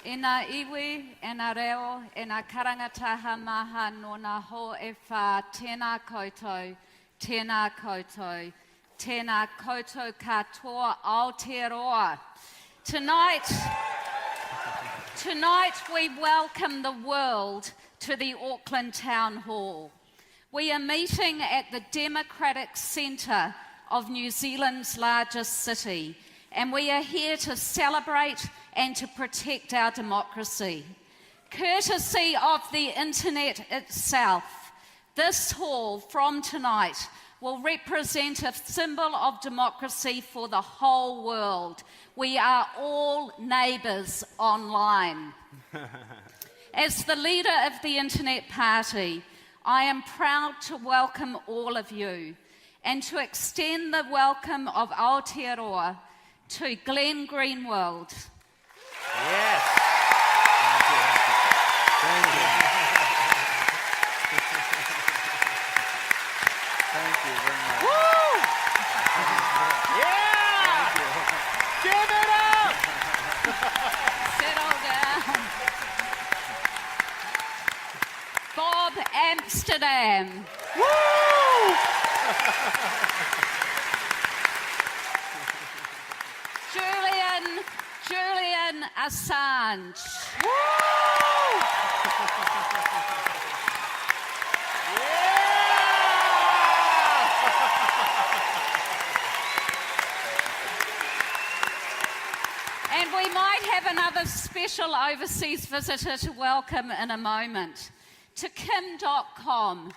E nā iwi, e nā reo, e nā karangataha maha no nā ho e whā, tēnā koutou, tēnā koutou, tēnā koutou katoa Aotearoa. Tonight we welcome the world to the Auckland Town Hall. We are meeting at the democratic centre of New Zealand's largest city, and we are here to celebrate and to protect our democracy. Courtesy of the internet itself, this hall from tonight will represent a symbol of democracy for the whole world. We are all neighbours online. As the leader of the Internet Party, I am proud to welcome all of you and to extend the welcome of Aotearoa to Glenn Greenwald. Yes. Thank you. Thank you very much. Woo! Yeah! Give it up! Settle down. Bob Amsterdam. Woo! Julian Assange. Woo! And we might have another special overseas visitor to welcome in a moment. To Kim.com.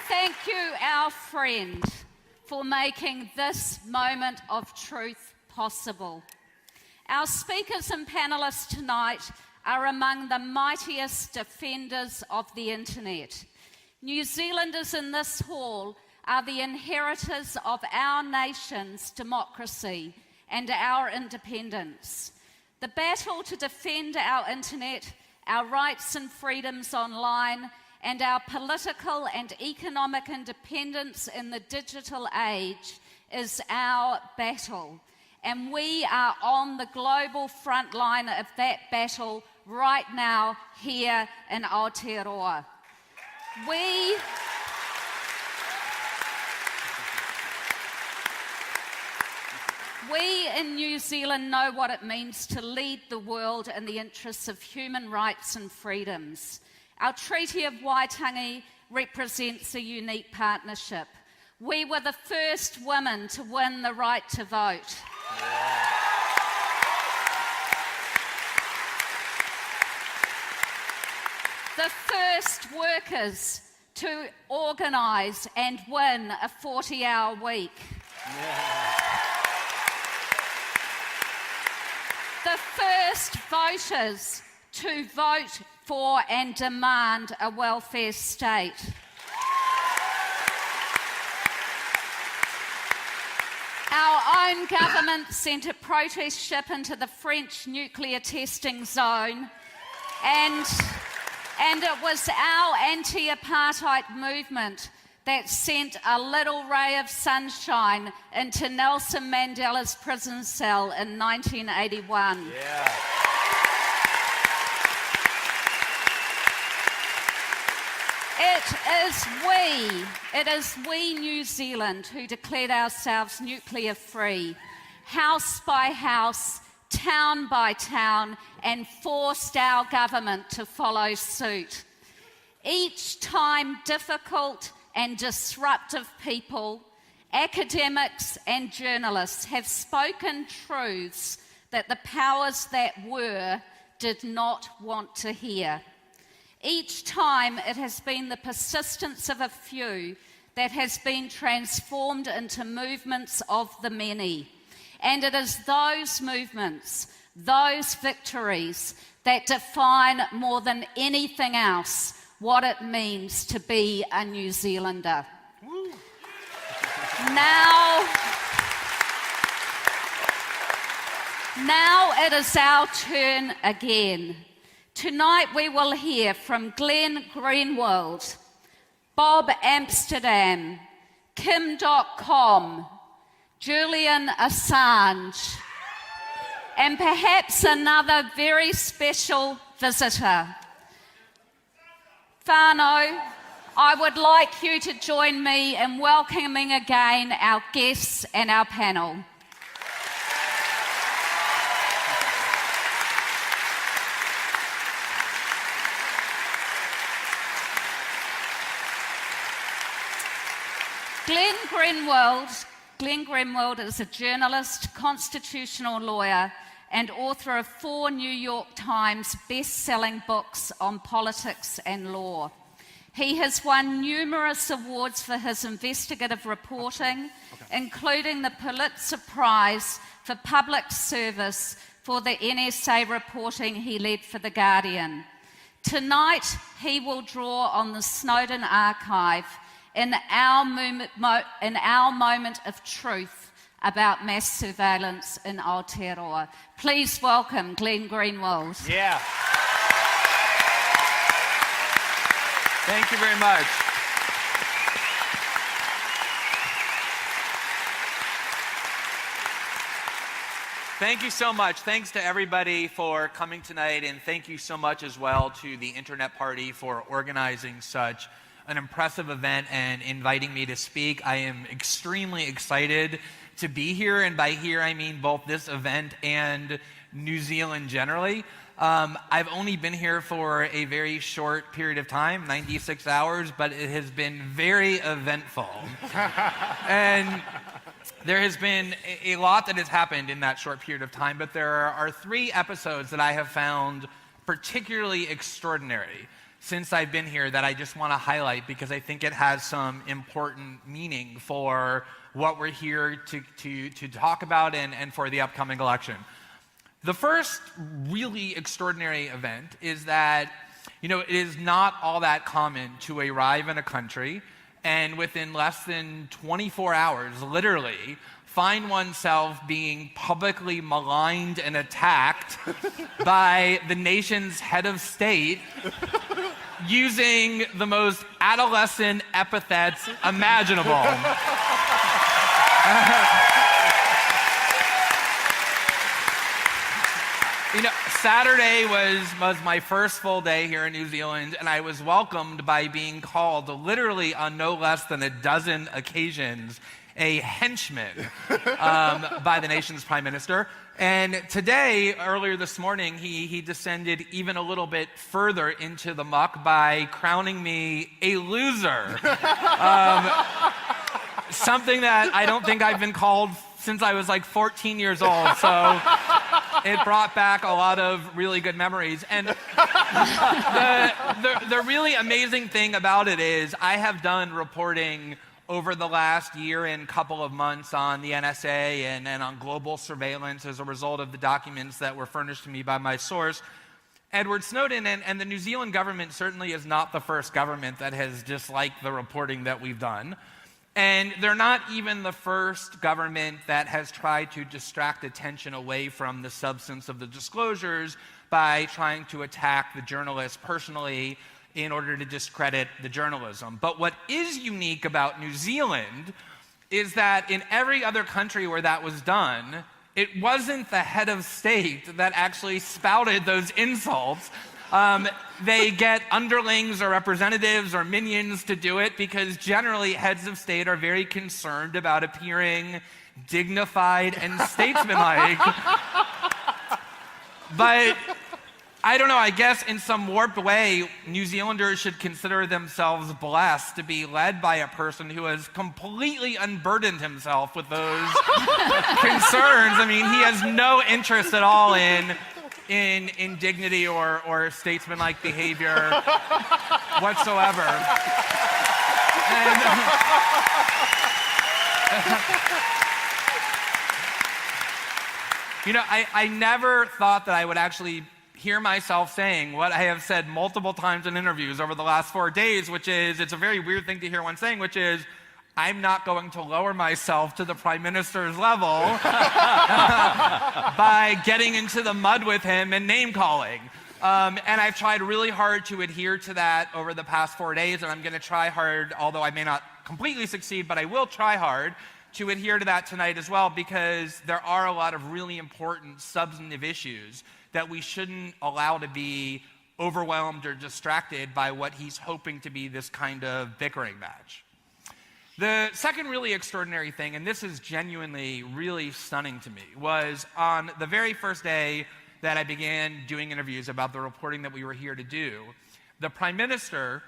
Thank you, our friend, for making this moment of truth possible. Our speakers and panellists tonight are among the mightiest defenders of the internet. New Zealanders in this hall are the inheritors of our nation's democracy and our independence. The battle to defend our internet, our rights and freedoms online, and our political and economic independence in the digital age is our battle. And we are on the global front line of that battle right now here in Aotearoa. We in New Zealand know what it means to lead the world in the interests of human rights and freedoms. Our Treaty of Waitangi represents a unique partnership. We were the first women to win the right to vote. Yeah. The first workers to organise and win a 40-hour week. Yeah. The first voters to vote for and demand a welfare state. Our own government sent a protest ship into the French nuclear testing zone, and it was our anti-apartheid movement that sent a little ray of sunshine into Nelson Mandela's prison cell in 1981. Yeah. It is we New Zealand who declared ourselves nuclear free, house by house, town by town, and forced our government to follow suit. Each time difficult and disruptive people, academics and journalists have spoken truths that the powers that were did not want to hear. Each time it has been the persistence of a few that has been transformed into movements of the many. And it is those movements, those victories, that define more than anything else what it means to be a New Zealander. Now it is our turn again. Tonight we will hear from Glenn Greenwald, Bob Amsterdam, Kim.com, Julian Assange, and perhaps another very special visitor. Whānau, I would like you to join me in welcoming again our guests and our panel. Glenn Greenwald is a journalist, constitutional lawyer, and author of 4 New York Times best-selling books on politics and law. He has won numerous awards for his investigative reporting, including the Pulitzer Prize for Public Service for the NSA reporting he led for The Guardian. Tonight, he will draw on the Snowden archive in our moment of truth about mass surveillance in Aotearoa. Please welcome Glenn Greenwald. Yeah. Thank you very much. Thank you so much. Thanks to everybody for coming tonight, and thank you so much as well to the Internet Party for organizing such an impressive event and inviting me to speak. I am extremely excited to be here, and by here I mean both this event and New Zealand generally. I've only been here for a very short period of time, 96 hours, but it has been very eventful. And there has been a lot that has happened in that short period of time, but there are 3 episodes that I have found particularly extraordinary since I've been here that I just want to highlight because I think it has some important meaning for what we're here to talk about and for the upcoming election. The first really extraordinary event is that, it is not all that common to arrive in a country and within less than 24 hours, literally, find oneself being publicly maligned and attacked by the nation's head of state using the most adolescent epithets imaginable. Saturday was my first full day here in New Zealand, and I was welcomed by being called literally on no less than a dozen occasions a henchman by the nation's prime minister. And today, earlier this morning, he descended even a little bit further into the muck by crowning me a loser. Something that I don't think I've been called since I was like 14 years old. So it brought back a lot of really good memories. And the really amazing thing about it is I have done reporting over the last year and couple of months on the NSA and on global surveillance as a result of the documents that were furnished to me by my source, Edward Snowden, and the New Zealand government certainly is not the first government that has disliked the reporting that we've done. And they're not even the first government that has tried to distract attention away from the substance of the disclosures by trying to attack the journalists personally in order to discredit the journalism. But what is unique about New Zealand is that in every other country where that was done, it wasn't the head of state that actually spouted those insults. They get underlings or representatives or minions to do it because generally heads of state are very concerned about appearing dignified and statesmanlike. But I don't know, I guess in some warped way, New Zealanders should consider themselves blessed to be led by a person who has completely unburdened himself with those concerns. I mean, he has no interest at all in dignity or statesmanlike behavior whatsoever. And, I never thought that I would actually hear myself saying what I have said multiple times in interviews over the last 4 days, which is, it's a very weird thing to hear one saying, which is, I'm not going to lower myself to the Prime Minister's level by getting into the mud with him and name-calling. And I've tried really hard to adhere to that over the past 4 days, and I'm going to try hard, although I may not completely succeed, but I will try hard to adhere to that tonight as well, because there are a lot of really important substantive issues that we shouldn't allow to be overwhelmed or distracted by what he's hoping to be this kind of bickering match. The second really extraordinary thing, and this is genuinely really stunning to me, was on the very first day that I began doing interviews about the reporting that we were here to do, the Prime Minister,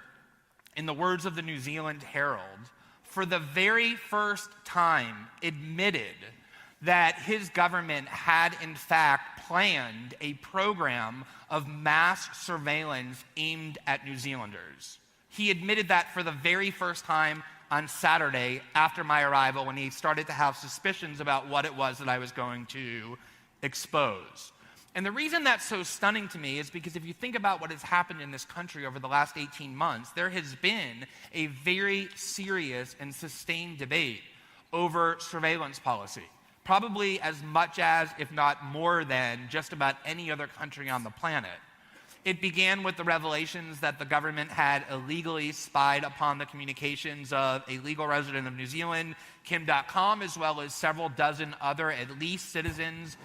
in the words of the New Zealand Herald, for the very first time admitted that his government had in fact planned a program of mass surveillance aimed at New Zealanders. He admitted that for the very first time on Saturday after my arrival, when he started to have suspicions about what it was that I was going to expose. And the reason that's so stunning to me is because if you think about what has happened in this country over the last 18 months, there has been a very serious and sustained debate over surveillance policy. Probably as much as, if not more than, just about any other country on the planet. It began with the revelations that the government had illegally spied upon the communications of a legal resident of New Zealand, Kim.com, as well as several dozen other, at least, citizens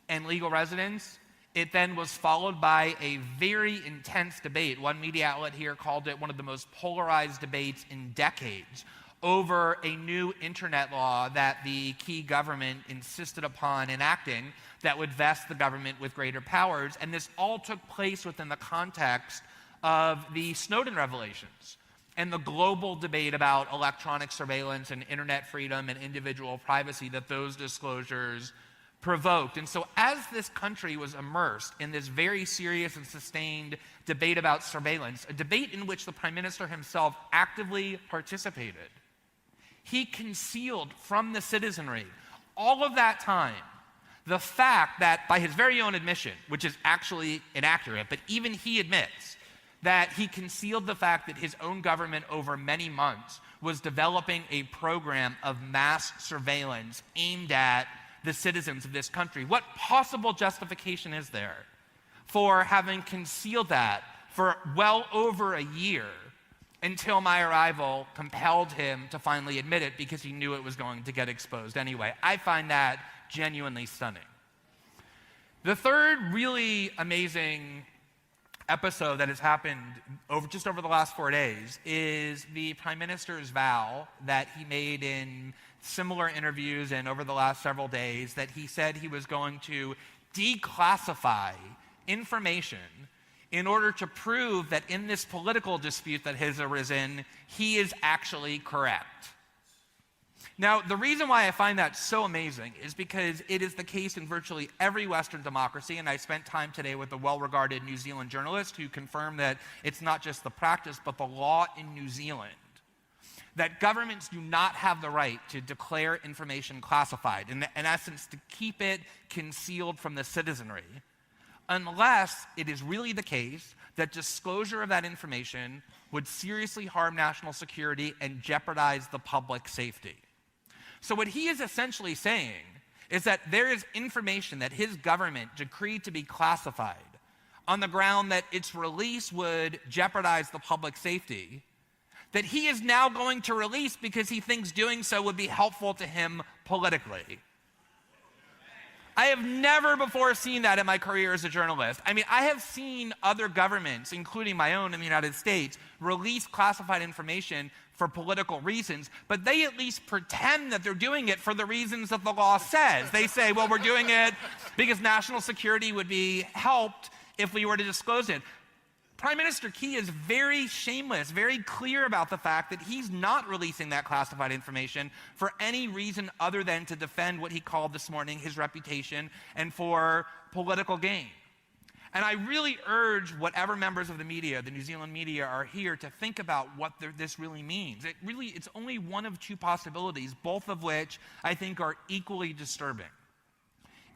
and legal residents. It then was followed by a very intense debate. One media outlet here called it one of the most polarized debates in decades over a new internet law that the key government insisted upon enacting that would vest the government with greater powers. And this all took place within the context of the Snowden revelations and the global debate about electronic surveillance and internet freedom and individual privacy that those disclosures provoked. And so as this country was immersed in this very serious and sustained debate about surveillance, a debate in which the Prime Minister himself actively participated, he concealed from the citizenry all of that time the fact that, by his very own admission, which is actually inaccurate, but even he admits that he concealed the fact that his own government over many months was developing a program of mass surveillance aimed at the citizens of this country. What possible justification is there for having concealed that for well over a year until my arrival compelled him to finally admit it because he knew it was going to get exposed anyway? I find that genuinely stunning. The third really amazing episode that has happened just over the last 4 days is the Prime Minister's vow that he made in similar interviews and over the last several days, that he said he was going to declassify information in order to prove that in this political dispute that has arisen, he is actually correct. Now, the reason why I find that so amazing is because it is the case in virtually every Western democracy, and I spent time today with a well-regarded New Zealand journalist who confirmed that it's not just the practice, but the law in New Zealand, that governments do not have the right to declare information classified, in essence, to keep it concealed from the citizenry, unless it is really the case that disclosure of that information would seriously harm national security and jeopardize the public safety. So what he is essentially saying is that there is information that his government decreed to be classified on the ground that its release would jeopardize the public safety, that he is now going to release because he thinks doing so would be helpful to him politically. I have never before seen that in my career as a journalist. I mean, I have seen other governments, including my own in the United States, release classified information for political reasons, but they at least pretend that they're doing it for the reasons that the law says. They say, well, we're doing it because national security would be helped if we were to disclose it. Prime Minister Key is very shameless, very clear about the fact that he's not releasing that classified information for any reason other than to defend what he called this morning his reputation and for political gain. And I really urge whatever members of the media, the New Zealand media, are here to think about what this really means. It's only one of two possibilities, both of which I think are equally disturbing.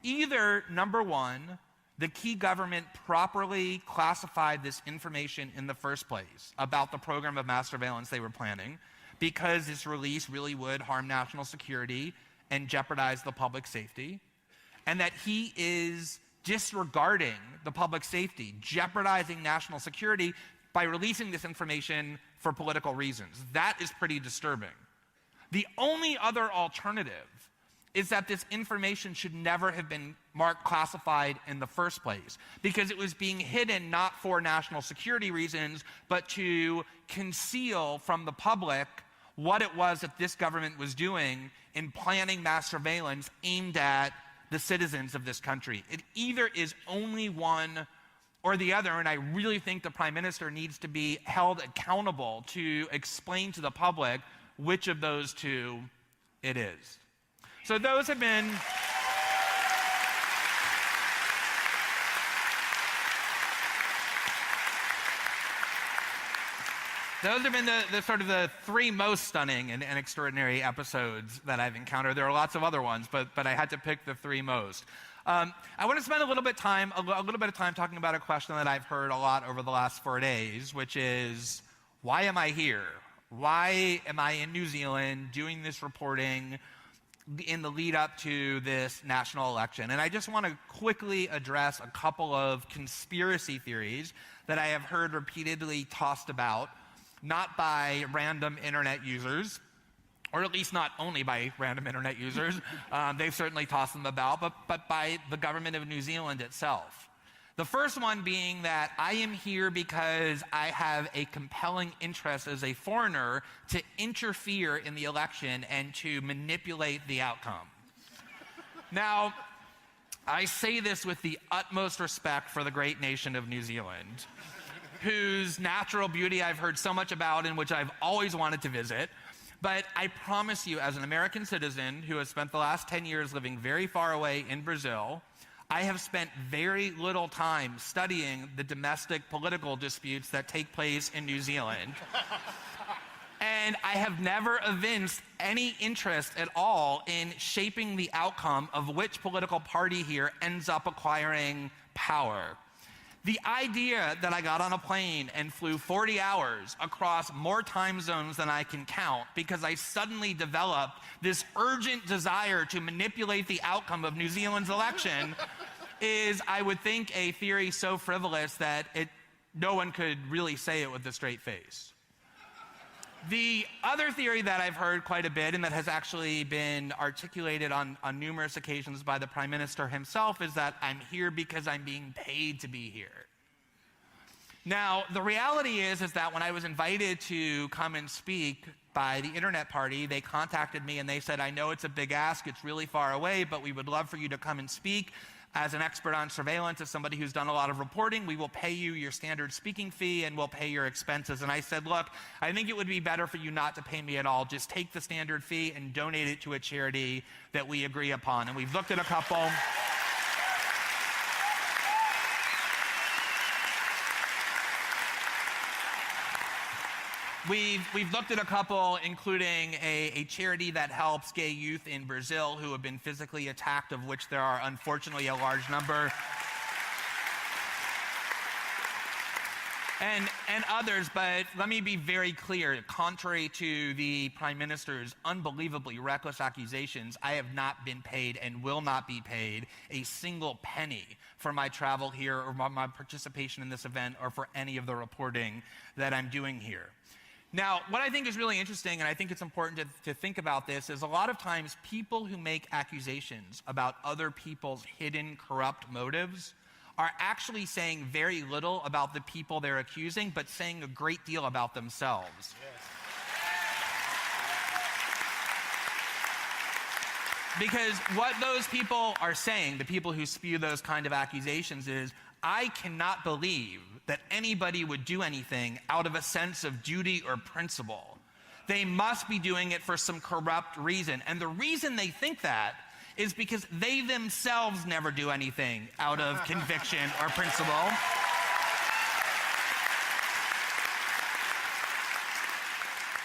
Either, number one, the key government properly classified this information in the first place about the program of mass surveillance they were planning, because this release really would harm national security and jeopardize the public safety, and that he is disregarding the public safety, jeopardizing national security by releasing this information for political reasons. That is pretty disturbing. The only other alternative is that this information should never have been marked classified in the first place, because it was being hidden not for national security reasons, but to conceal from the public what it was that this government was doing in planning mass surveillance aimed at the citizens of this country. It either is only one or the other, and I really think the Prime Minister needs to be held accountable to explain to the public which of those two it is. So those have been the sort of the three most stunning and extraordinary episodes that I've encountered. There are lots of other ones, but I had to pick the three most. I want to spend a little bit of time talking about a question that I've heard a lot over the last 4 days, which is, why am I here? Why am I in New Zealand doing this reporting in the lead up to this national election? And I just want to quickly address a couple of conspiracy theories that I have heard repeatedly tossed about, not by random internet users, or at least not only by random internet users, they've certainly tossed them about, but by the government of New Zealand itself. The first one being that I am here because I have a compelling interest as a foreigner to interfere in the election and to manipulate the outcome. Now, I say this with the utmost respect for the great nation of New Zealand, whose natural beauty I've heard so much about and which I've always wanted to visit. But I promise you, as an American citizen who has spent the last 10 years living very far away in Brazil, I have spent very little time studying the domestic political disputes that take place in New Zealand. And I have never evinced any interest at all in shaping the outcome of which political party here ends up acquiring power. The idea that I got on a plane and flew 40 hours across more time zones than I can count because I suddenly developed this urgent desire to manipulate the outcome of New Zealand's election is, I would think, a theory so frivolous that no one could really say it with a straight face. The other theory that I've heard quite a bit and that has actually been articulated on numerous occasions by the Prime Minister himself is that I'm here because I'm being paid to be here. Now, the reality is that when I was invited to come and speak by the Internet Party, they contacted me and they said, I know it's a big ask, it's really far away, but we would love for you to come and speak. As an expert on surveillance, as somebody who's done a lot of reporting, we will pay you your standard speaking fee and we'll pay your expenses. And I said, look, I think it would be better for you not to pay me at all. Just take the standard fee and donate it to a charity that we agree upon. And we've looked at a couple. We've looked at a couple, including a charity that helps gay youth in Brazil who have been physically attacked, of which there are unfortunately a large number. And others, but let me be very clear. Contrary to the Prime Minister's unbelievably reckless accusations, I have not been paid and will not be paid a single penny for my travel here or my participation in this event or for any of the reporting that I'm doing here. Now, what I think is really interesting, and I think it's important to think about this, is a lot of times people who make accusations about other people's hidden corrupt motives are actually saying very little about the people they're accusing, but saying a great deal about themselves. Yes. Because what those people are saying, the people who spew those kind of accusations, is, I cannot believe that anybody would do anything out of a sense of duty or principle. They must be doing it for some corrupt reason. And the reason they think that is because they themselves never do anything out of conviction or principle.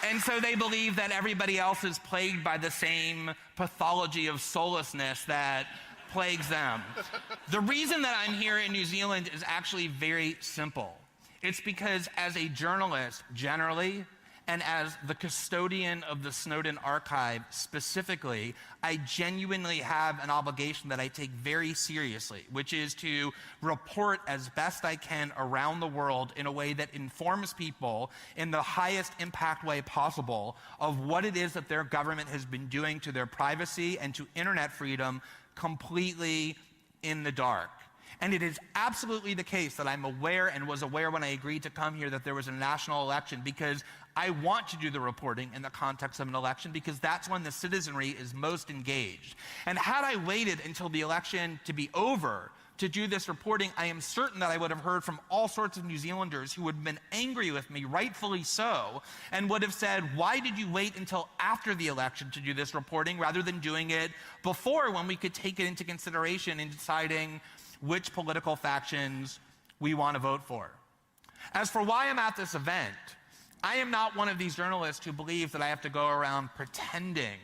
And so they believe that everybody else is plagued by the same pathology of soullessness that plagues them. The reason that I'm here in New Zealand is actually very simple. It's because as a journalist, generally, and as the custodian of the Snowden archive specifically, I genuinely have an obligation that I take very seriously, which is to report as best I can around the world in a way that informs people in the highest impact way possible of what it is that their government has been doing to their privacy and to internet freedom completely in the dark. And it is absolutely the case that I'm aware and was aware when I agreed to come here that there was a national election, because I want to do the reporting in the context of an election, because that's when the citizenry is most engaged. And had I waited until the election to be over to do this reporting, I am certain that I would have heard from all sorts of New Zealanders who would have been angry with me, rightfully so, and would have said, why did you wait until after the election to do this reporting rather than doing it before, when we could take it into consideration in deciding which political factions we want to vote for? As for why I'm at this event, I am not one of these journalists who believe that I have to go around pretending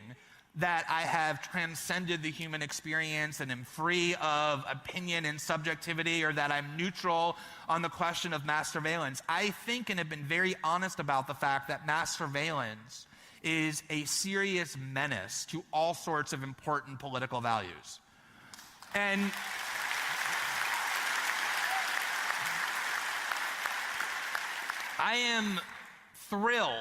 that I have transcended the human experience and am free of opinion and subjectivity, or that I'm neutral on the question of mass surveillance. I think and have been very honest about the fact that mass surveillance is a serious menace to all sorts of important political values. And I am thrilled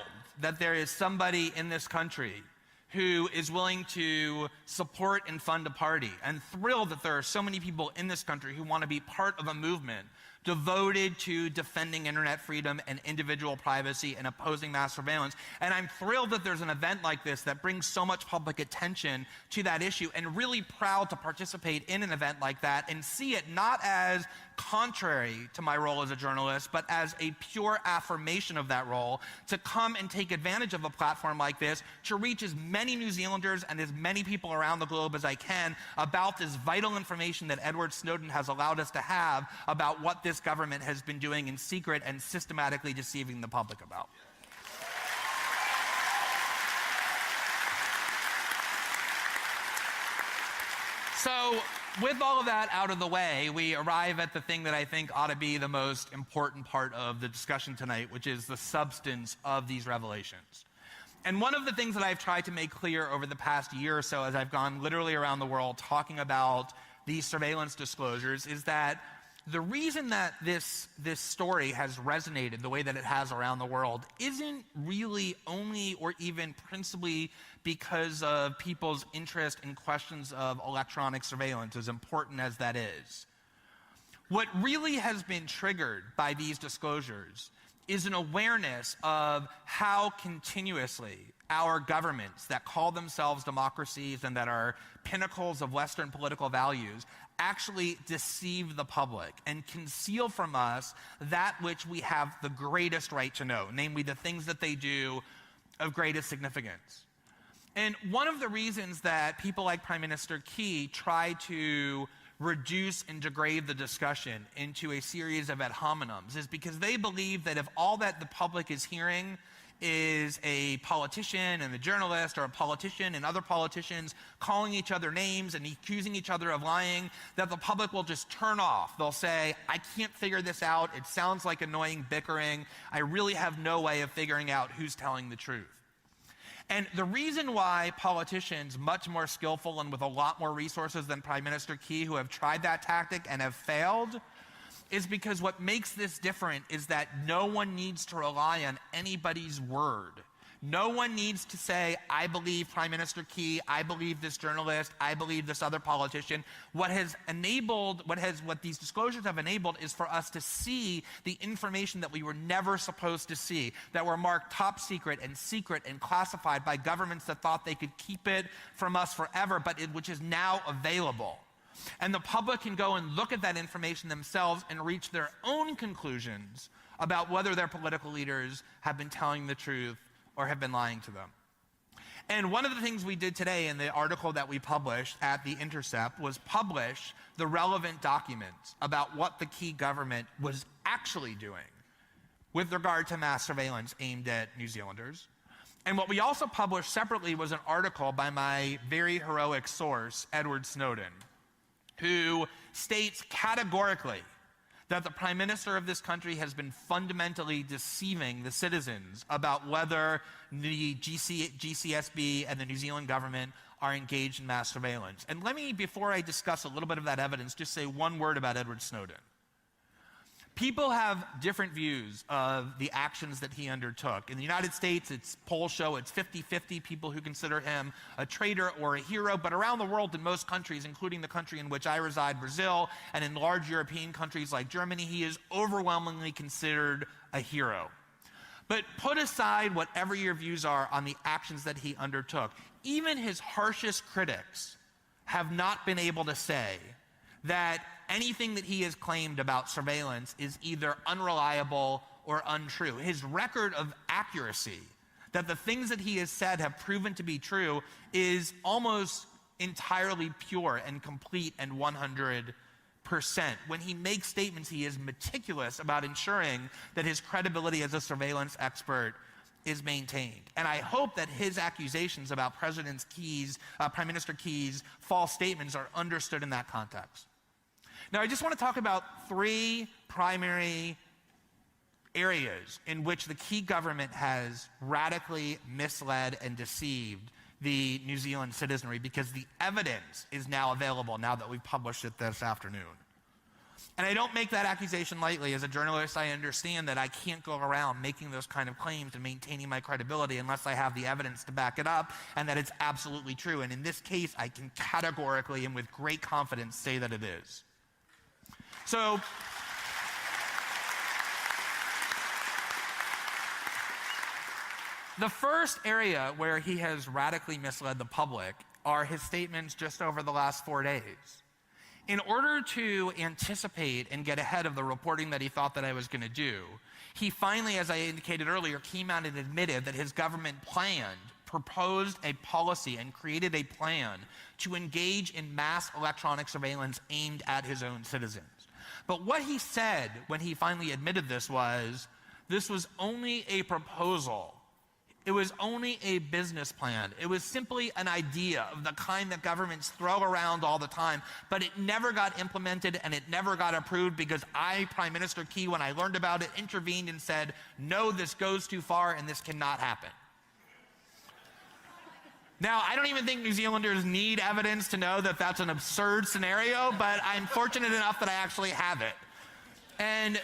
that there is somebody in this country who is willing to support and fund a party, and thrilled that there are so many people in this country who want to be part of a movement devoted to defending internet freedom and individual privacy and opposing mass surveillance. And I'm thrilled that there's an event like this that brings so much public attention to that issue, and really proud to participate in an event like that and see it not as contrary to my role as a journalist, but as a pure affirmation of that role, to come and take advantage of a platform like this to reach as many New Zealanders and as many people around the globe as I can about this vital information that Edward Snowden has allowed us to have about what this government has been doing in secret and systematically deceiving the public about. So, with all of that out of the way, we arrive at the thing that I think ought to be the most important part of the discussion tonight, which is the substance of these revelations. And one of the things that I've tried to make clear over the past year or so, as I've gone literally around the world talking about these surveillance disclosures, is that the reason that this story has resonated the way that it has around the world isn't really only or even principally because of people's interest in questions of electronic surveillance, as important as that is. What really has been triggered by these disclosures is an awareness of how continuously our governments that call themselves democracies and that are pinnacles of Western political values actually deceive the public and conceal from us that which we have the greatest right to know, namely the things that they do of greatest significance. And one of the reasons that people like Prime Minister Key try to reduce and degrade the discussion into a series of ad hominems is because they believe that if all that the public is hearing is a politician and a journalist, or a politician and other politicians calling each other names and accusing each other of lying, that the public will just turn off. They'll say, I can't figure this out. It sounds like annoying bickering. I really have no way of figuring out who's telling the truth. And the reason why politicians, much more skillful and with a lot more resources than Prime Minister Key, who have tried that tactic and have failed, is because what makes this different is that no one needs to rely on anybody's word. No one needs to say, I believe Prime Minister Key, I believe this journalist, I believe this other politician. What these disclosures have enabled is for us to see the information that we were never supposed to see, that were marked top secret and classified by governments that thought they could keep it from us forever, which is now available. And the public can go and look at that information themselves and reach their own conclusions about whether their political leaders have been telling the truth or have been lying to them. And one of the things we did today in the article that we published at The Intercept was publish the relevant documents about what the Key government was actually doing with regard to mass surveillance aimed at New Zealanders. And what we also published separately was an article by my very heroic source, Edward Snowden, who states categorically that the Prime Minister of this country has been fundamentally deceiving the citizens about whether the GCSB and the New Zealand government are engaged in mass surveillance. And let me, before I discuss a little bit of that evidence, just say one word about Edward Snowden. People have different views of the actions that he undertook. In the United States, polls show it's 50-50 people who consider him a traitor or a hero, but around the world in most countries, including the country in which I reside, Brazil, and in large European countries like Germany, he is overwhelmingly considered a hero. But put aside whatever your views are on the actions that he undertook, even his harshest critics have not been able to say that anything that he has claimed about surveillance is either unreliable or untrue. His record of accuracy, that the things that he has said have proven to be true, is almost entirely pure and complete and 100%. When he makes statements, he is meticulous about ensuring that his credibility as a surveillance expert is maintained. And I hope that his accusations about Prime Minister Key's false statements are understood in that context. Now, I just want to talk about three primary areas in which the Key government has radically misled and deceived the New Zealand citizenry, because the evidence is now available now that we've published it this afternoon. And I don't make that accusation lightly. As a journalist, I understand that I can't go around making those kind of claims and maintaining my credibility unless I have the evidence to back it up and that it's absolutely true. And in this case, I can categorically and with great confidence say that it is. So, the first area where he has radically misled the public are his statements just over the last 4 days. In order to anticipate and get ahead of the reporting that he thought that I was going to do, he finally, as I indicated earlier, came out and admitted that his government proposed a policy and created a plan to engage in mass electronic surveillance aimed at his own citizens. But what he said when he finally admitted this was only a proposal. It was only a business plan. It was simply an idea of the kind that governments throw around all the time, but it never got implemented and it never got approved because I, Prime Minister Key, when I learned about it, intervened and said, no, this goes too far and this cannot happen. Now, I don't even think New Zealanders need evidence to know that that's an absurd scenario, but I'm fortunate enough that I actually have it. And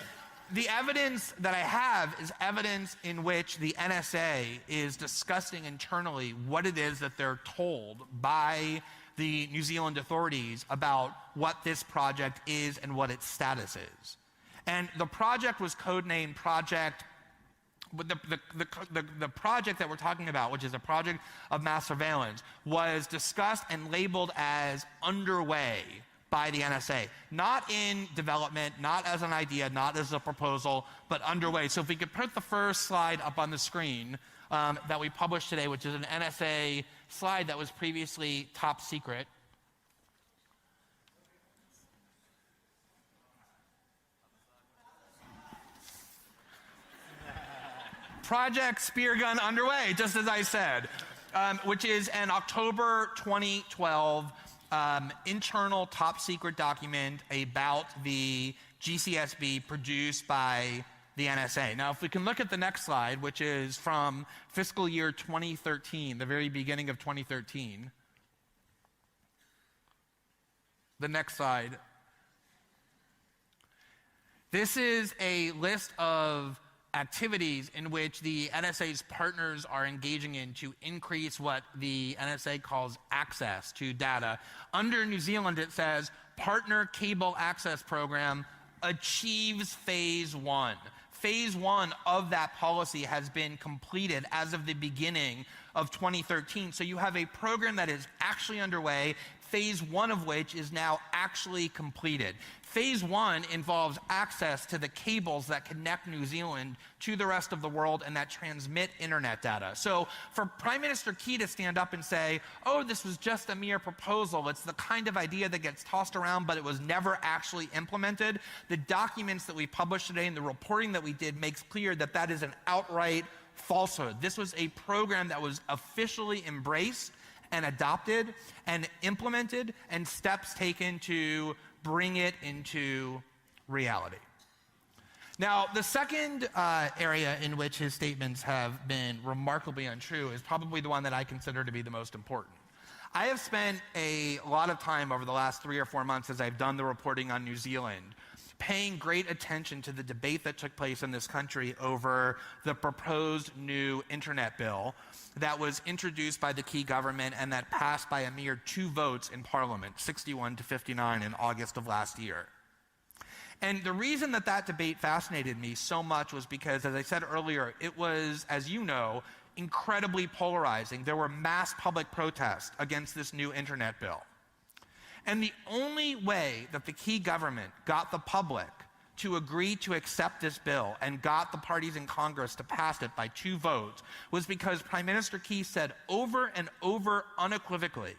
the evidence that I have is evidence in which the NSA is discussing internally what it is that they're told by the New Zealand authorities about what this project is and what its status is. And the project was codenamed Project. The project that we're talking about, which is a project of mass surveillance, was discussed and labeled as underway by the NSA. Not in development, not as an idea, not as a proposal, but underway. So if we could put the first slide up on the screen that we published today, which is an NSA slide that was previously top secret. Project Speargun underway, just as I said, which is an October 2012 internal top secret document about the GCSB produced by the NSA. Now, if we can look at the next slide, which is from fiscal year 2013, the very beginning of 2013. The next slide. This is a list of activities in which the NSA's partners are engaging in to increase what the NSA calls access to data. Under New Zealand, it says, Partner Cable Access Program achieves Phase 1. Phase 1 of that policy has been completed as of the beginning of 2013. So you have a program that is actually underway, Phase 1 of which is now actually completed. Phase 1 involves access to the cables that connect New Zealand to the rest of the world and that transmit internet data. So for Prime Minister Key to stand up and say, oh, this was just a mere proposal, it's the kind of idea that gets tossed around but it was never actually implemented, the documents that we published today and the reporting that we did makes clear that that is an outright falsehood. This was a program that was officially embraced and adopted and implemented and steps taken to bring it into reality. Now, the second area in which his statements have been remarkably untrue is probably the one that I consider to be the most important. I have spent a lot of time over the last 3 or 4 months as I've done the reporting on New Zealand, paying great attention to the debate that took place in this country over the proposed new internet bill that was introduced by the key government and that passed by a mere 2 votes in Parliament, 61 to 59 in August of last year. And the reason that that debate fascinated me so much was because, as I said earlier, it was, as you know, incredibly polarizing. There were mass public protests against this new internet bill. And the only way that the key government got the public to agree to accept this bill and got the parties in Congress to pass it by 2 votes was because Prime Minister Key said over and over unequivocally,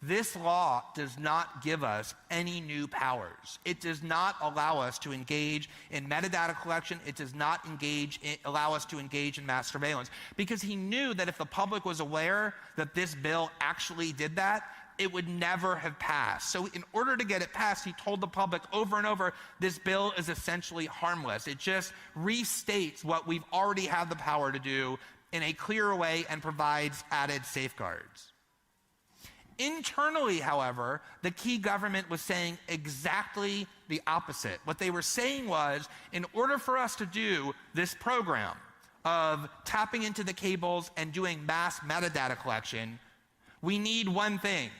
this law does not give us any new powers. It does not allow us to engage in metadata collection. It does not allow us to engage in mass surveillance. Because he knew that if the public was aware that this bill actually did that, it would never have passed. So in order to get it passed, he told the public over and over, this bill is essentially harmless. It just restates what we've already had the power to do in a clearer way and provides added safeguards. Internally, however, the key government was saying exactly the opposite. What they were saying was, in order for us to do this program of tapping into the cables and doing mass metadata collection, we need one thing.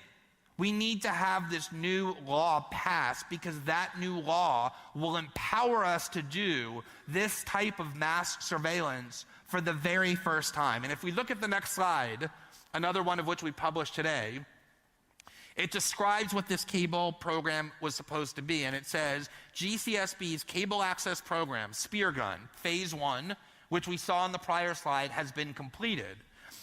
We need to have this new law passed because that new law will empower us to do this type of mass surveillance for the very first time. And if we look at the next slide, another one of which we published today, it describes what this cable program was supposed to be. And it says, GCSB's cable access program, Speargun, phase 1, which we saw in the prior slide, has been completed.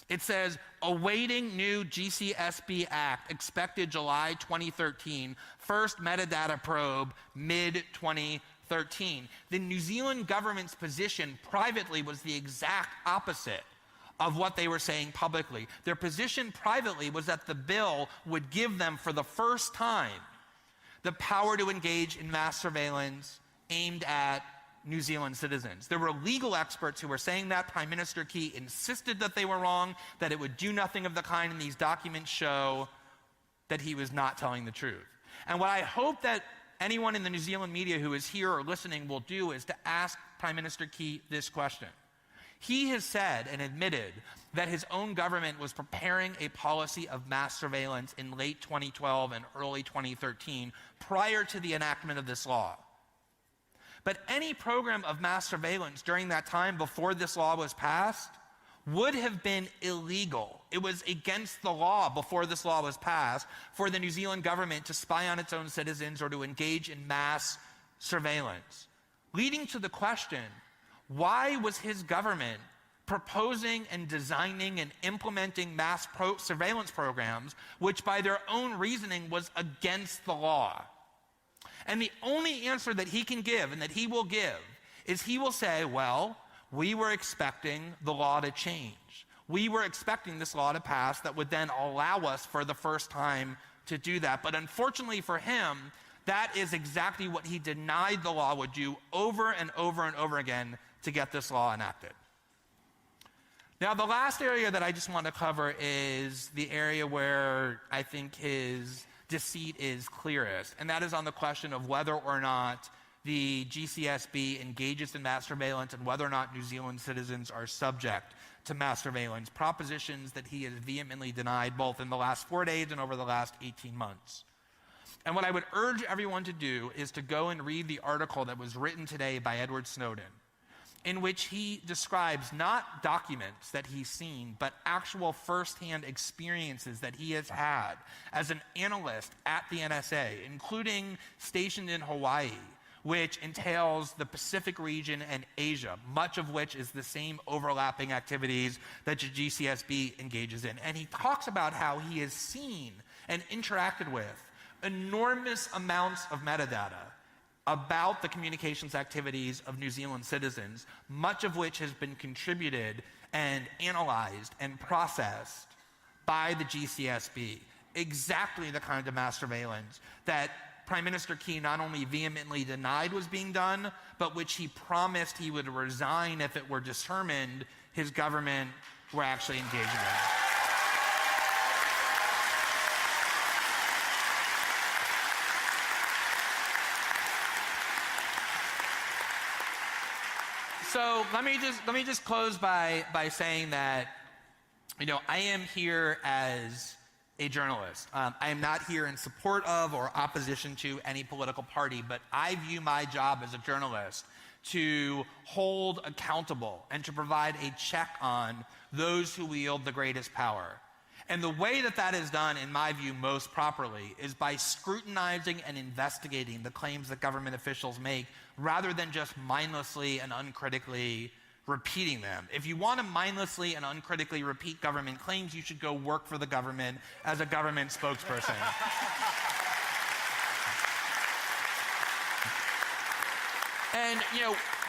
It says, awaiting new GCSB Act, expected July 2013, first metadata probe mid-2013. The New Zealand government's position privately was the exact opposite of what they were saying publicly. Their position privately was that the bill would give them, for the first time, the power to engage in mass surveillance aimed at New Zealand citizens. There were legal experts who were saying that. Prime Minister Key insisted that they were wrong, that it would do nothing of the kind, and these documents show that he was not telling the truth. And what I hope that anyone in the New Zealand media who is here or listening will do is to ask Prime Minister Key this question. He has said and admitted that his own government was preparing a policy of mass surveillance in late 2012 and early 2013 prior to the enactment of this law. But any program of mass surveillance during that time before this law was passed would have been illegal. It was against the law before this law was passed for the New Zealand government to spy on its own citizens or to engage in mass surveillance. Leading to the question, why was his government proposing and designing and implementing mass surveillance programs, which by their own reasoning was against the law? And the only answer that he can give and that he will give is he will say, well, we were expecting the law to change. We were expecting this law to pass that would then allow us for the first time to do that. But unfortunately for him, that is exactly what he denied the law would do over and over and over again to get this law enacted. Now, the last area that I just want to cover is the area where I think his deceit is clearest, and that is on the question of whether or not the GCSB engages in mass surveillance and whether or not New Zealand citizens are subject to mass surveillance, propositions that he has vehemently denied both in the last 4 days and over the last 18 months. And what I would urge everyone to do is to go and read the article that was written today by Edward Snowden, in which he describes not documents that he's seen, but actual firsthand experiences that he has had as an analyst at the NSA, including stationed in Hawaii, which entails the Pacific region and Asia, much of which is the same overlapping activities that the GCSB engages in. And he talks about how he has seen and interacted with enormous amounts of metadata about the communications activities of New Zealand citizens, much of which has been contributed and analyzed and processed by the GCSB. Exactly the kind of mass surveillance that Prime Minister Key not only vehemently denied was being done, but which he promised he would resign if it were determined his government were actually engaging in. So let me just close by saying that, I am here as a journalist. I am not here in support of or opposition to any political party, but I view my job as a journalist to hold accountable and to provide a check on those who wield the greatest power. And the way that is done, in my view, most properly is by scrutinizing and investigating the claims that government officials make rather than just mindlessly and uncritically repeating them. If you want to mindlessly and uncritically repeat government claims, you should go work for the government as a government spokesperson. And,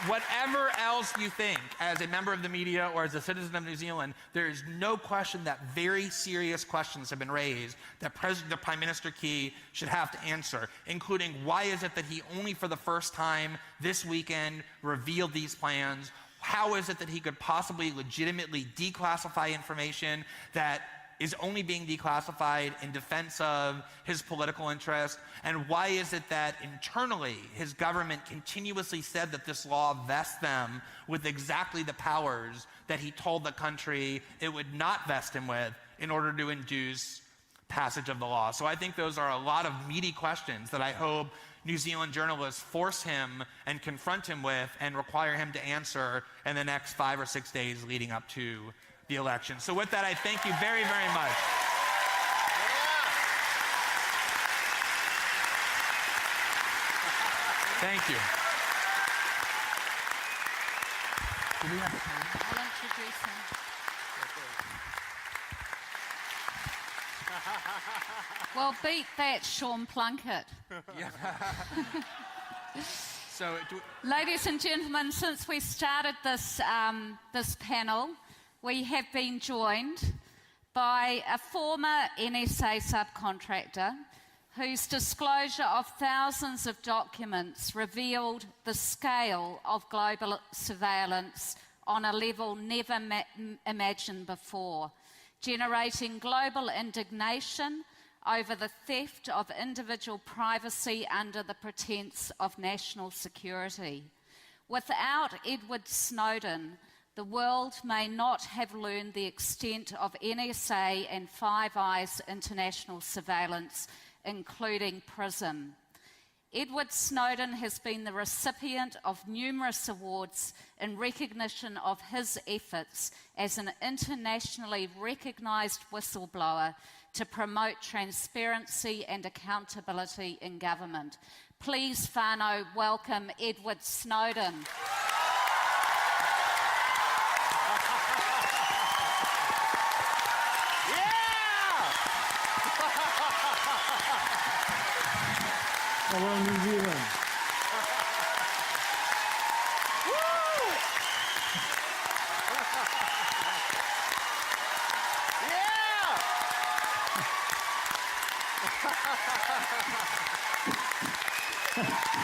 whatever else you think as a member of the media or as a citizen of New Zealand, there is no question that very serious questions have been raised that the Prime Minister Key should have to answer, including why is it that he only for the first time this weekend revealed these plans? How is it that he could possibly legitimately declassify information that is only being declassified in defense of his political interest? And why is it that internally his government continuously said that this law vests them with exactly the powers that he told the country it would not vest him with in order to induce passage of the law? So I think those are a lot of meaty questions that I hope New Zealand journalists force him and confront him with and require him to answer in the next 5 or 6 days leading up to the election. So with that, I thank you very, very much. Thank you. Do we have time? I'll introduce him. Well, beat that, Sean Plunkett. Yeah. Ladies and gentlemen, since we started this panel, we have been joined by a former NSA subcontractor whose disclosure of thousands of documents revealed the scale of global surveillance on a level never imagined before, generating global indignation over the theft of individual privacy under the pretense of national security. Without Edward Snowden, the world may not have learned the extent of NSA and Five Eyes international surveillance, including PRISM. Edward Snowden has been the recipient of numerous awards in recognition of his efforts as an internationally recognised whistleblower to promote transparency and accountability in government. Please, whānau, welcome Edward Snowden. Hello, New Zealand.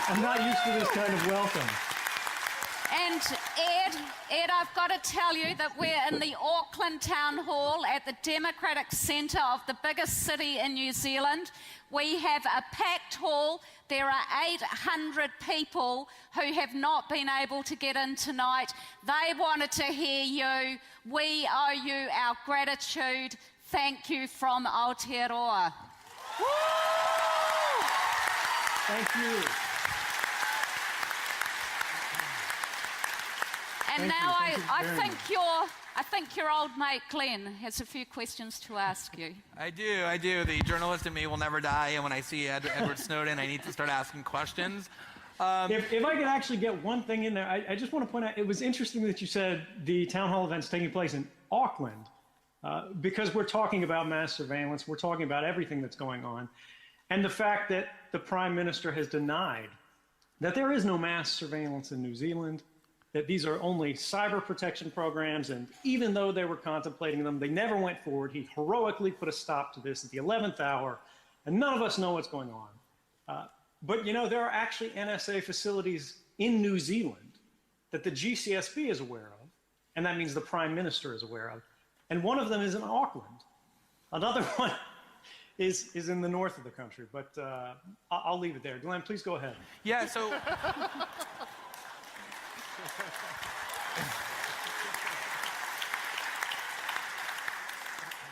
I'm not used to this kind of welcome. And Ed, I've got to tell you that we're in the Auckland Town Hall at the Democratic Centre of the biggest city in New Zealand. We have a packed hall. There are 800 people who have not been able to get in tonight. They wanted to hear you. We owe you our gratitude. Thank you from Aotearoa. Woo! Thank you. And now I think your old mate Glenn has a few questions to ask you. I do. The journalist in me will never die, and when I see Edward Snowden, I need to start asking questions. If I could actually get one thing in there, I just want to point out, it was interesting that you said the town hall event's taking place in Auckland, because we're talking about mass surveillance, we're talking about everything that's going on, and the fact that the Prime Minister has denied that there is no mass surveillance in New Zealand, that these are only cyber protection programs, and even though they were contemplating them, they never went forward. He heroically put a stop to this at the 11th hour, and none of us know what's going on. But there are actually NSA facilities in New Zealand that the GCSB is aware of, and that means the Prime Minister is aware of. And one of them is in Auckland. Another one is in the north of the country, but I'll leave it there. Glenn, please go ahead. Yeah, so...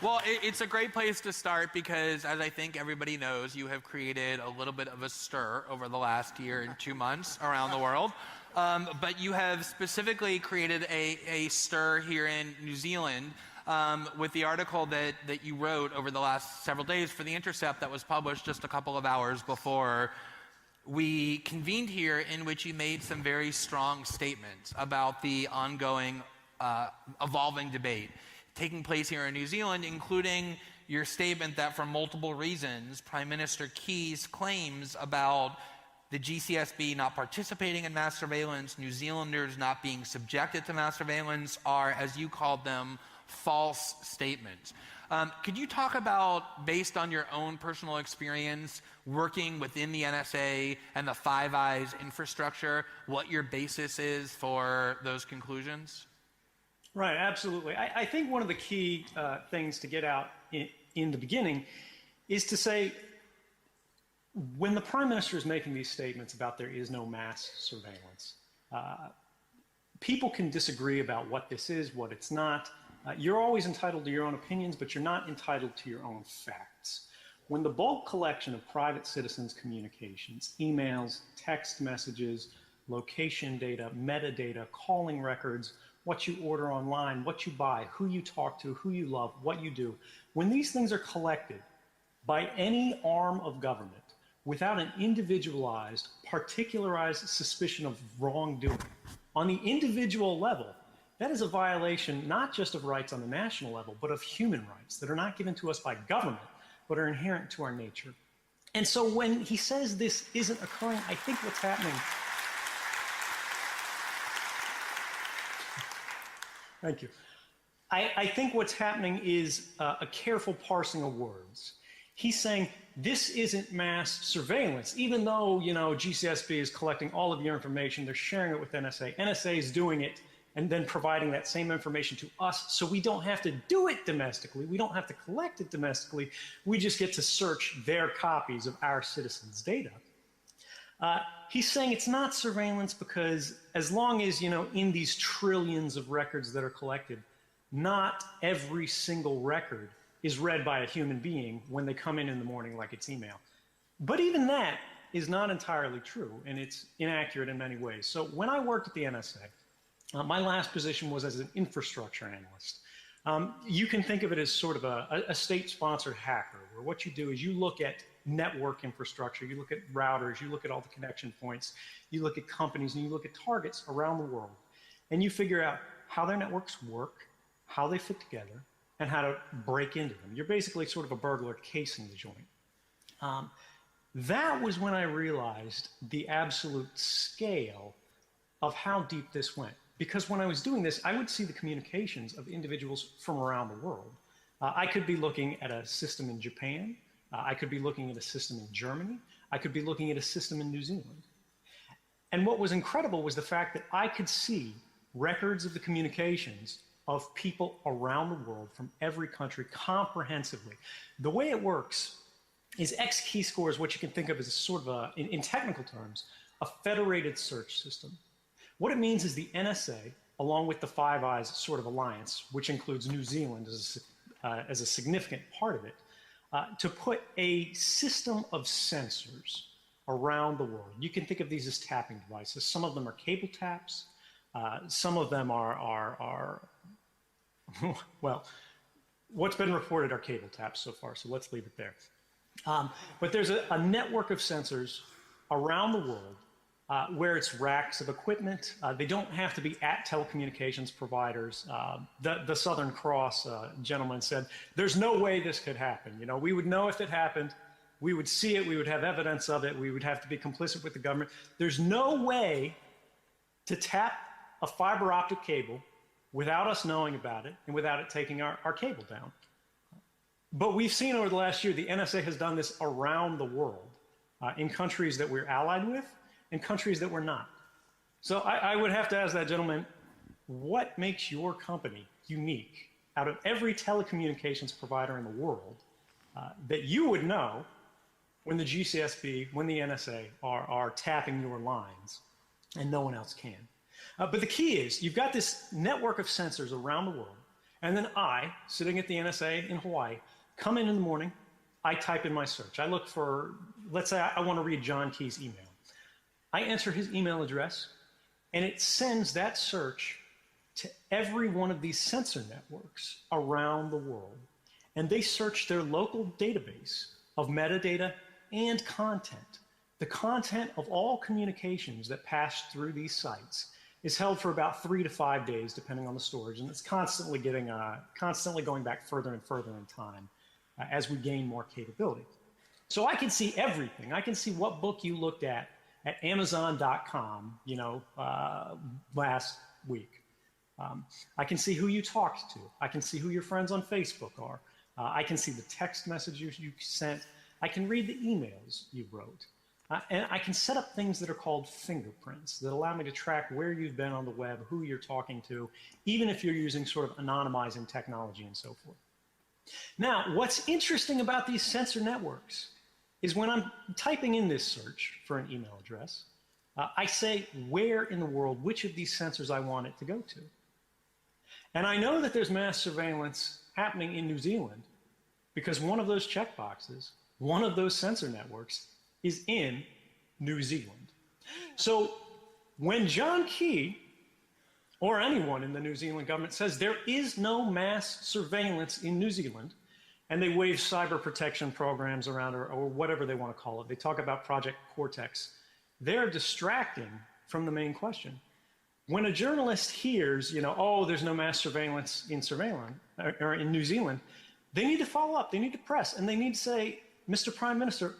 Well, it's a great place to start because, as I think everybody knows, you have created a little bit of a stir over the last year and 2 months around the world. But you have specifically created a stir here in New Zealand with the article that you wrote over the last several days for The Intercept that was published just a couple of hours before we convened here, in which you made some very strong statements about the ongoing evolving debate taking place here in New Zealand, including your statement that for multiple reasons, Prime Minister Key's claims about the GCSB not participating in mass surveillance, New Zealanders not being subjected to mass surveillance are, as you called them, false statements. Could you talk about, based on your own personal experience working within the NSA and the Five Eyes infrastructure, what your basis is for those conclusions? Right, absolutely. I think one of the key things to get out in the beginning is to say, when the Prime Minister is making these statements about there is no mass surveillance, people can disagree about what this is, what it's not. You're always entitled to your own opinions, but you're not entitled to your own facts. When the bulk collection of private citizens' communications, emails, text messages, location data, metadata, calling records, what you order online, what you buy, who you talk to, who you love, what you do, when these things are collected by any arm of government without an individualized, particularized suspicion of wrongdoing, on the individual level, that is a violation not just of rights on the national level, but of human rights that are not given to us by government, but are inherent to our nature. And so when he says this isn't occurring, I think what's happening... Thank you. I think what's happening is a careful parsing of words. He's saying this isn't mass surveillance, even though, GCSB is collecting all of your information, they're sharing it with NSA. NSA is doing it and then providing that same information to us, so we don't have to do it domestically. We don't have to collect it domestically. We just get to search their copies of our citizens' data. He's saying it's not surveillance because as long as, in these trillions of records that are collected, not every single record is read by a human being when they come in the morning like it's email. But even that is not entirely true, and it's inaccurate in many ways. So when I worked at the NSA, my last position was as an infrastructure analyst. You can think of it as sort of a state-sponsored hacker, where what you do is you look at network infrastructure, you look at routers, you look at all the connection points, you look at companies, and you look at targets around the world, and you figure out how their networks work, how they fit together, and how to break into them. You're basically sort of a burglar casing the joint. That was when I realized the absolute scale of how deep this went. Because when I was doing this, I would see the communications of individuals from around the world. I could be looking at a system in Japan. I could be looking at a system in Germany. I could be looking at a system in New Zealand. And what was incredible was the fact that I could see records of the communications of people around the world from every country comprehensively. The way it works is X key score is what you can think of as a sort of in technical terms, a federated search system. What it means is the NSA, along with the Five Eyes sort of alliance, which includes New Zealand as a significant part of it, to put a system of sensors around the world. You can think of these as tapping devices. Some of them are cable taps. Some of them are well, what's been reported are cable taps so far, so let's leave it there. But there's a network of sensors around the world where it's racks of equipment. They don't have to be at telecommunications providers. The Southern Cross gentleman said, there's no way this could happen. We would know if it happened. We would see it. We would have evidence of it. We would have to be complicit with the government. There's no way to tap a fiber optic cable without us knowing about it and without it taking our cable down. But we've seen over the last year, the NSA has done this around the world. in countries that we're allied with and countries that we're not. So I would have to ask that gentleman, what makes your company unique out of every telecommunications provider in the world that you would know when the GCSB, when the NSA are tapping your lines and no one else can? But the key is you've got this network of sensors around the world, and then I, sitting at the NSA in Hawaii, come in the morning, I type in my search. I look for, let's say I want to read John Key's email. I enter his email address, and it sends that search to every one of these sensor networks around the world. And they search their local database of metadata and content. The content of all communications that pass through these sites is held for about 3 to 5 days, depending on the storage, and it's constantly going back further and further in time as we gain more capability. So I can see everything. I can see what book you looked at Amazon.com, last week. I can see who you talked to. I can see who your friends on Facebook are. I can see the text messages you sent. I can read the emails you wrote. And I can set up things that are called fingerprints that allow me to track where you've been on the web, who you're talking to, even if you're using sort of anonymizing technology and so forth. Now, what's interesting about these sensor networks is when I'm typing in this search for an email address, I say where in the world, which of these sensors I want it to go to. And I know that there's mass surveillance happening in New Zealand because one of those checkboxes, one of those sensor networks, is in New Zealand. So when John Key or anyone in the New Zealand government says there is no mass surveillance in New Zealand, and they wave cyber protection programs around or whatever they want to call it, they talk about Project Cortex, they're distracting from the main question. When a journalist hears, oh, there's no mass surveillance in or in New Zealand, they need to follow up, they need to press, and they need to say, Mr. Prime Minister,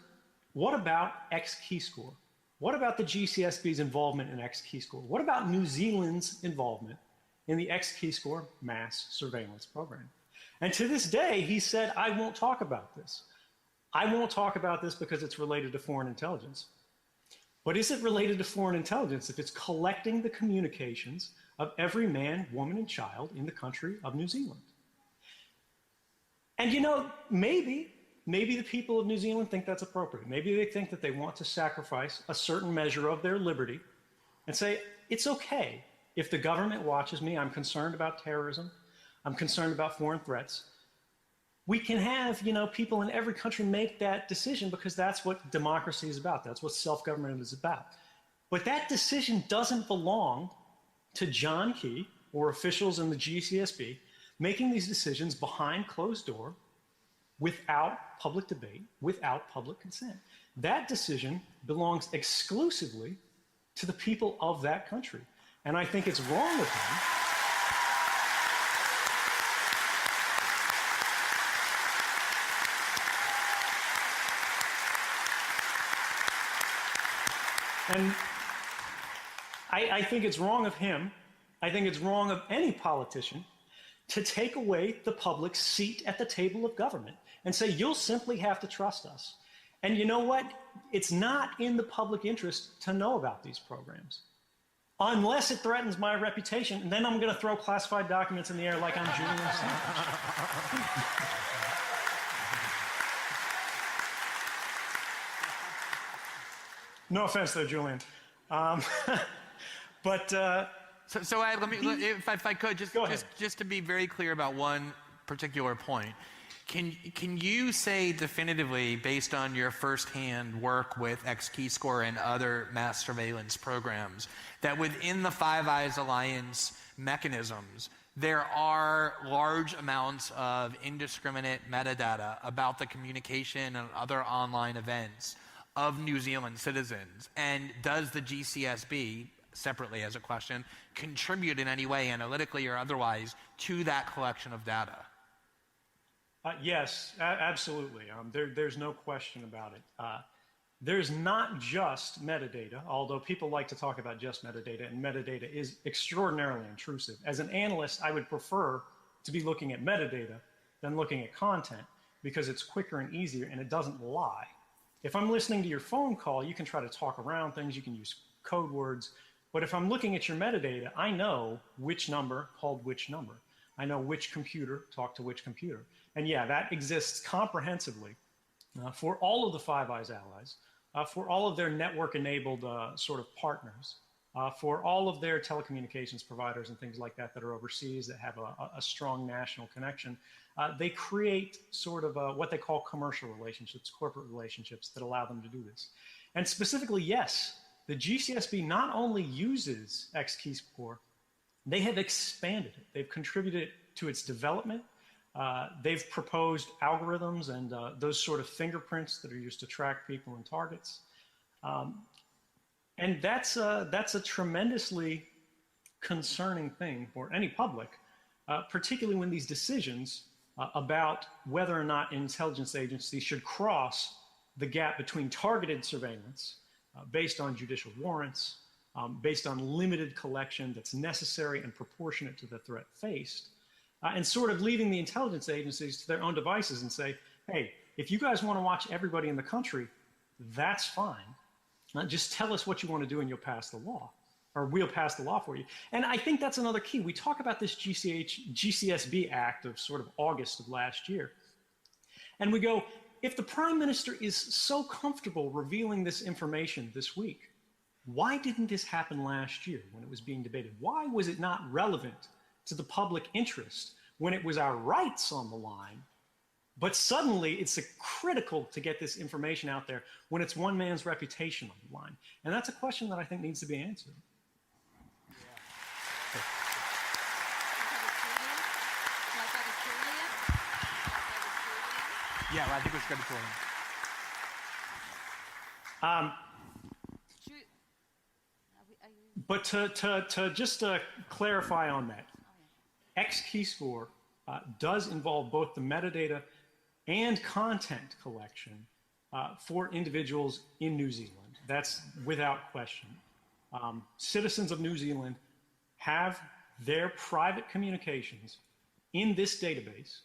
what about X key score? What about the GCSB's involvement in X key score? What about New Zealand's involvement in the X key score mass surveillance program? And to this day, he said, I won't talk about this. I won't talk about this because it's related to foreign intelligence. But is it related to foreign intelligence if it's collecting the communications of every man, woman, and child in the country of New Zealand? And maybe the people of New Zealand think that's appropriate. Maybe they think that they want to sacrifice a certain measure of their liberty and say, it's okay if the government watches me, I'm concerned about terrorism, I'm concerned about foreign threats. We can have, people in every country make that decision because that's what democracy is about. That's what self-government is about. But that decision doesn't belong to John Key or officials in the GCSB making these decisions behind closed door without public debate, without public consent. That decision belongs exclusively to the people of that country. And I think it's wrong of him. And I think it's wrong of him, I think it's wrong of any politician to take away the public's seat at the table of government and say, you'll simply have to trust us. And you know what? It's not in the public interest to know about these programs, unless it threatens my reputation, and then I'm going to throw classified documents in the air like I'm Julian Assange. No offense there, Julian. So Ed, if I could, just to be very clear about one particular point, can you say definitively, based on your firsthand work with X-Keyscore and other mass surveillance programs, that within the Five Eyes Alliance mechanisms, there are large amounts of indiscriminate metadata about the communication and other online events of New Zealand citizens? And does the GCSB, separately as a question, contribute in any way, analytically or otherwise, to that collection of data? Yes, absolutely. There's no question about it. There's not just metadata, although people like to talk about just metadata, and metadata is extraordinarily intrusive. As an analyst, I would prefer to be looking at metadata than looking at content because it's quicker and easier and it doesn't lie. If I'm listening to your phone call, you can try to talk around things, you can use code words, but if I'm looking at your metadata, I know which number called which number. I know which computer talked to which computer. And yeah, that exists comprehensively for all of the Five Eyes allies, for all of their network-enabled sort of partners, for all of their telecommunications providers and things like that that are overseas that have a strong national connection. They create sort of what they call commercial relationships, corporate relationships that allow them to do this. And specifically, yes, the GCSB not only uses X-Keyscore, they have expanded it. They've contributed to its development. They've proposed algorithms and those sort of fingerprints that are used to track people and targets. And that's a tremendously concerning thing for any public, particularly when these decisions about whether or not intelligence agencies should cross the gap between targeted surveillance based on judicial warrants, based on limited collection that's necessary and proportionate to the threat faced, and sort of leaving the intelligence agencies to their own devices and say, hey, if you guys want to watch everybody in the country, that's fine. Just tell us what you want to do and you'll pass the law, or we'll pass the law for you. And I think that's another key. We talk about this GCSB Act of sort of August of last year. And we go, if the Prime Minister is so comfortable revealing this information this week, why didn't this happen last year when it was being debated? Why was it not relevant to the public interest when it was our rights on the line? But suddenly it's critical to get this information out there when it's one man's reputation on the line. And that's a question that I think needs to be answered. Yeah, well, I think it's good for him. But to just clarify on that, X-Keyscore does involve both the metadata and content collection for individuals in New Zealand. That's without question. Citizens of New Zealand have their private communications in this database,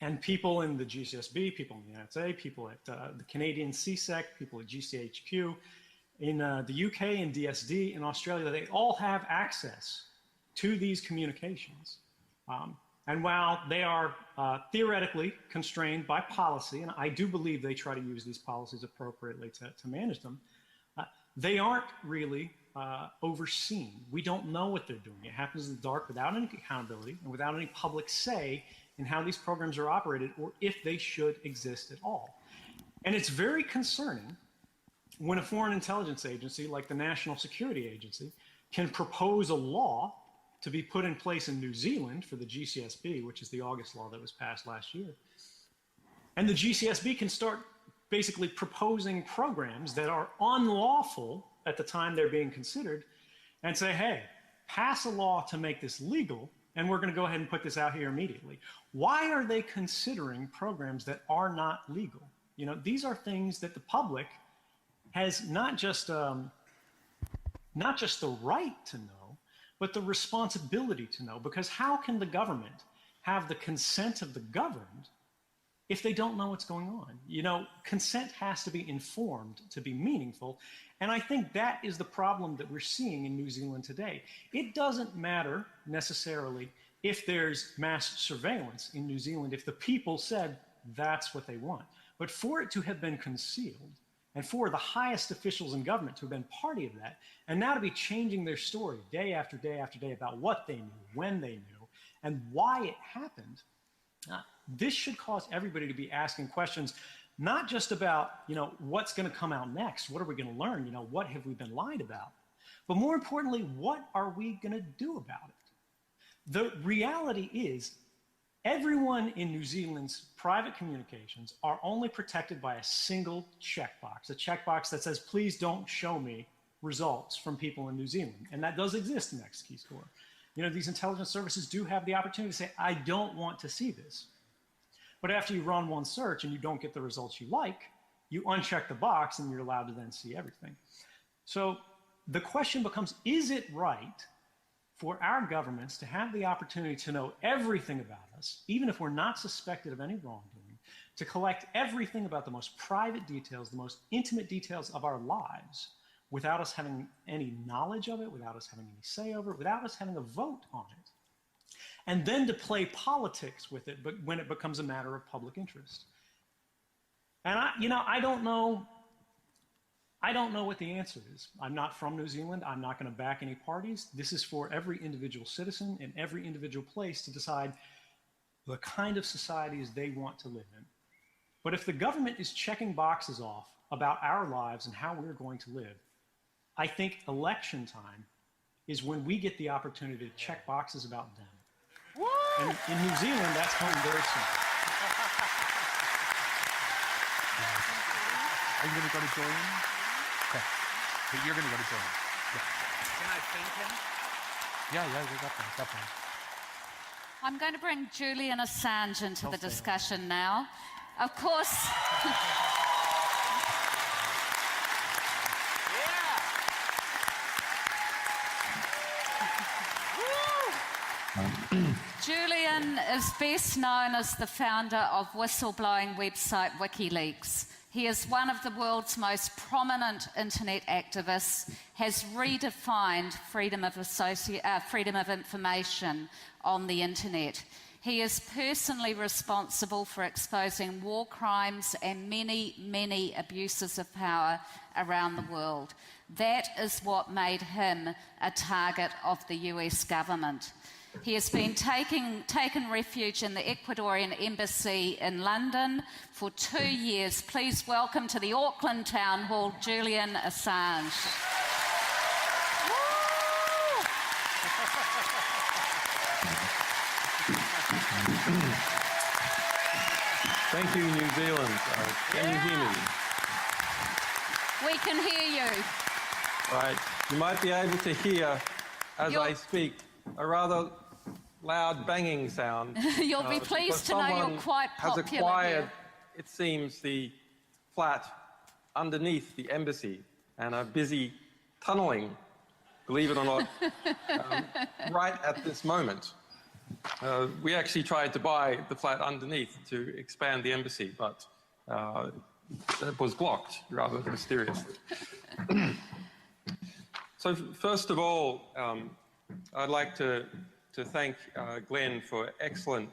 and people in the GCSB, people in the NSA, people at the Canadian CSEC, people at GCHQ, in the UK and DSD, in Australia, they all have access to these communications. And while they are theoretically constrained by policy, and I do believe they try to use these policies appropriately to manage them, they aren't really overseen. We don't know what they're doing. It happens in the dark without any accountability and without any public say in how these programs are operated or if they should exist at all. And it's very concerning when a foreign intelligence agency like the National Security Agency can propose a law to be put in place in New Zealand for the GCSB, which is the August law that was passed last year. And the GCSB can start basically proposing programs that are unlawful at the time they're being considered and say, hey, pass a law to make this legal, and we're going to go ahead and put this out here immediately. Why are they considering programs that are not legal? You know, these are things that the public has not just the right to know, but the responsibility to know, because how can the government have the consent of the governed if they don't know what's going on? You know, consent has to be informed to be meaningful, and I think that is the problem that we're seeing in New Zealand today. It doesn't matter necessarily if there's mass surveillance in New Zealand, if the people said that's what they want, but for it to have been concealed, and for the highest officials in government to have been party of that, and now to be changing their story day after day after day about what they knew, when they knew, and why it happened, this should cause everybody to be asking questions, not just about, you know, what's going to come out next, what are we going to learn, you know, what have we been lied about, but more importantly, what are we going to do about it? The reality is, everyone in New Zealand's private communications are only protected by a single checkbox, a checkbox that says, please don't show me results from people in New Zealand. And that does exist in X-Keyscore. You know, these intelligence services do have the opportunity to say, I don't want to see this. But after you run one search and you don't get the results you like, you uncheck the box and you're allowed to then see everything. So the question becomes, is it right for our governments to have the opportunity to know everything about us, even if we're not suspected of any wrongdoing, to collect everything about the most private details, the most intimate details of our lives, without us having any knowledge of it, without us having any say over it, without us having a vote on it. And then to play politics with it, but when it becomes a matter of public interest. And I don't know what the answer is. I'm not from New Zealand. I'm not going to back any parties. This is for every individual citizen in every individual place to decide the kind of societies they want to live in. But if the government is checking boxes off about our lives and how we're going to live, I think election time is when we get the opportunity to check boxes about them. Woo! And in New Zealand, that's coming very soon. Are you going to go to Julian? Okay. Hey, you're going to go to Julian. Yeah. Can I thank him? Yeah, you got that. I'm going to bring Julian Assange into the discussion now. Of course. Julian is best known as the founder of whistleblowing website WikiLeaks. He is one of the world's most prominent internet activists, has redefined freedom of information on the internet. He is personally responsible for exposing war crimes and many, many abuses of power around the world. That is what made him a target of the US government. He has been taken refuge in the Ecuadorian embassy in London for 2 years. Please welcome to the Auckland Town Hall, Julian Assange. Thank you, New Zealand. Can you hear me? We can hear you. Right. You might be able to hear, as I speak, a rather loud banging sound. You'll be pleased to know you're quite popular has acquired, here. it seems, the flat underneath the embassy and are busy tunneling, believe it or not, right at this moment. We actually tried to buy the flat underneath to expand the embassy, but it was blocked, rather mysteriously. So first of all, I'd like to thank Glenn for excellent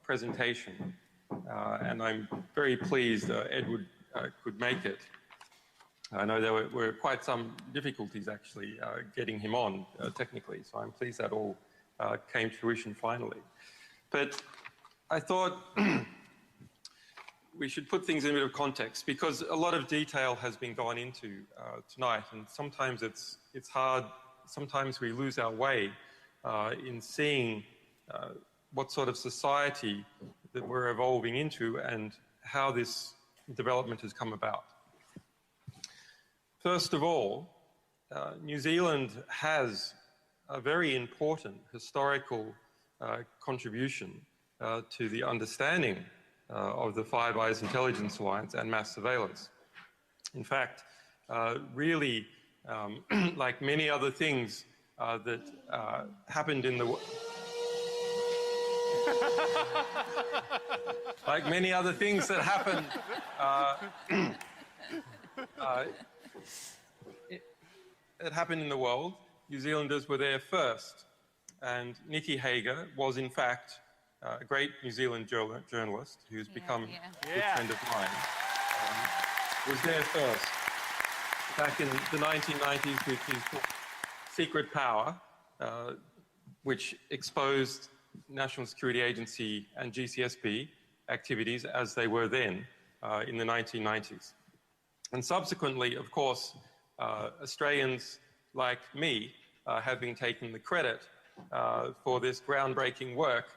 presentation, and I'm very pleased Edward could make it. I know there were quite some difficulties actually getting him on technically, so I'm pleased that all came to fruition finally. But I thought we should put things in a bit of context, because a lot of detail has been gone into tonight, and sometimes it's hard, sometimes we lose our way in seeing what sort of society that we're evolving into and how this development has come about. First of all, New Zealand has a very important historical contribution to the understanding of the Five Eyes Intelligence Alliance and mass surveillance. In fact, really, like many other things that happened in the like many other things that happened that happened in the world, New Zealanders were there first, and Nikki Hager was in fact a great New Zealand journalist who's become a good friend of mine, was there first back in the 1990s with his book Secret Power, which exposed National Security Agency and GCSB activities as they were then in the 1990s. And subsequently, of course, Australians like me have been taking the credit for this groundbreaking work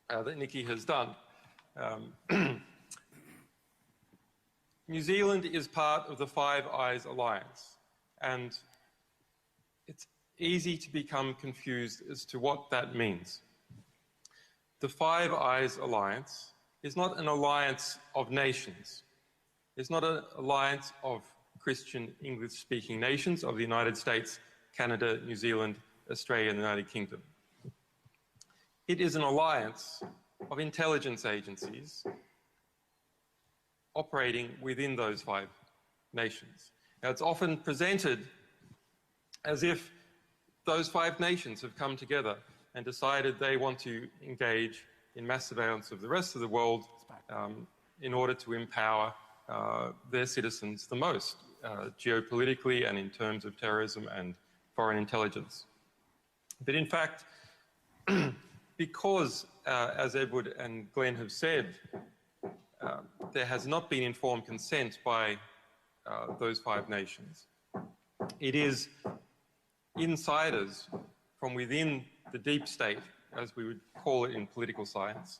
that Nikki has done. New Zealand is part of the Five Eyes Alliance, and it's easy to become confused as to what that means. The Five Eyes Alliance is not an alliance of nations. It's not an alliance of Christian English-speaking nations of the United States, Canada, New Zealand, Australia, and the United Kingdom. It is an alliance of intelligence agencies operating within those 5 nations. Now, it's often presented as if those 5 nations have come together and decided they want to engage in mass surveillance of the rest of the world in order to empower their citizens the most, geopolitically and in terms of terrorism and foreign intelligence. But in fact, because, as Edward and Glenn have said, there has not been informed consent by those 5 nations, it is insiders from within the deep state, as we would call it in political science,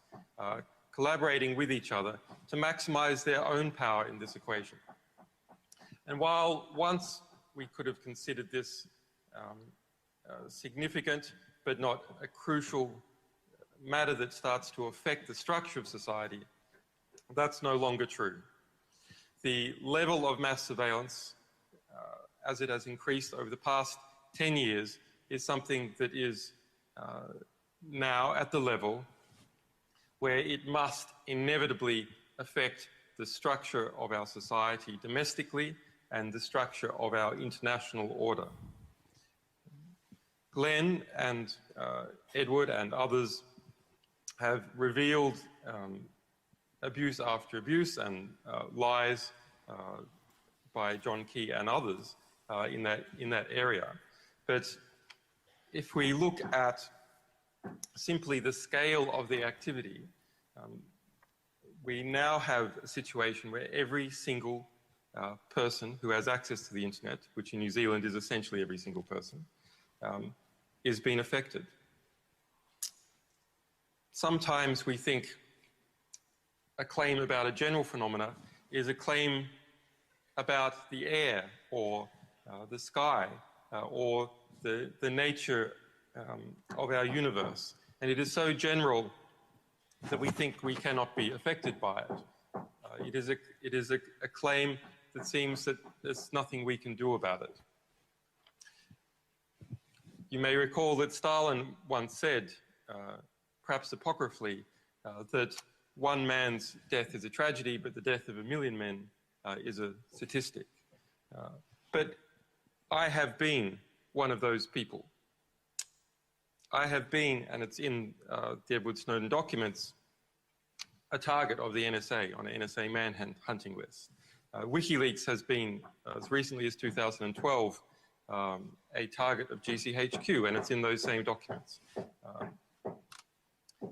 collaborating with each other to maximize their own power in this equation. And while once we could have considered this significant but not a crucial matter that starts to affect the structure of society, that's no longer true. The level of mass surveillance, as it has increased over the past 10 years, is something that is now at the level where it must inevitably affect the structure of our society domestically and the structure of our international order. Glenn and Edward and others have revealed abuse after abuse and lies by John Key and others in that area. But if we look at simply the scale of the activity, we now have a situation where every single person who has access to the internet, which in New Zealand is essentially every single person, is being affected. Sometimes we think a claim about a general phenomena is a claim about the air or the sky or the nature of our universe. And it is so general that we think we cannot be affected by it. It is a claim that seems that there's nothing we can do about it. You may recall that Stalin once said, perhaps apocryphally, that one man's death is a tragedy, but the death of a million men is a statistic. But I have been one of those people. I have been, and it's in the Edward Snowden documents, a target of the NSA on an NSA manhunting list. WikiLeaks has been, as recently as 2012, a target of GCHQ, and it's in those same documents.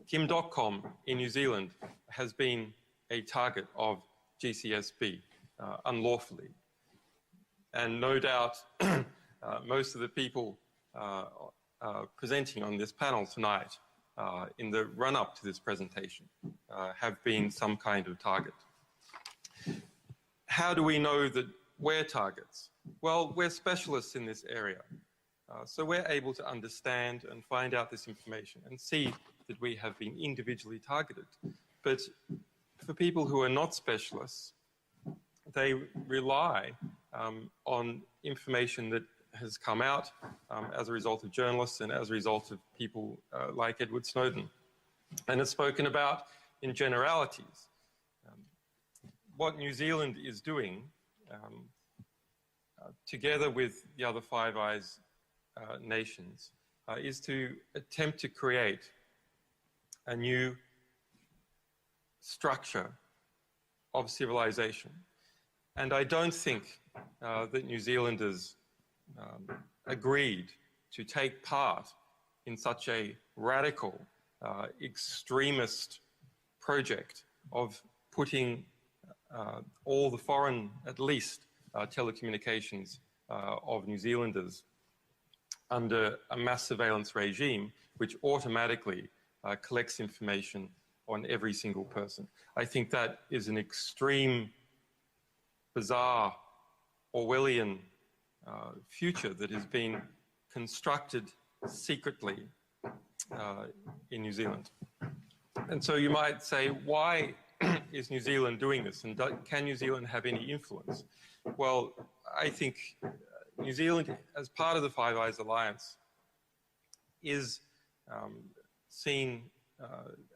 Kim.com in New Zealand has been a target of GCSB unlawfully. And no doubt most of the people presenting on this panel tonight in the run-up to this presentation have been some kind of target. How do we know that we're targets? Well, we're specialists in this area. So we're able to understand and find out this information and see that we have been individually targeted. But for people who are not specialists, they rely on information that has come out as a result of journalists and as a result of people like Edward Snowden, and is spoken about in generalities. What New Zealand is doing, together with the other Five Eyes nations, is to attempt to create a new structure of civilization. And I don't think that New Zealanders agreed to take part in such a radical, extremist project of putting all the foreign, at least, telecommunications of New Zealanders under a mass surveillance regime which automatically collects information on every single person. I think that is an extreme, bizarre, Orwellian future that has been constructed secretly in New Zealand. And so you might say, why is New Zealand doing this? And can New Zealand have any influence? Well, I think New Zealand, as part of the Five Eyes Alliance, is seen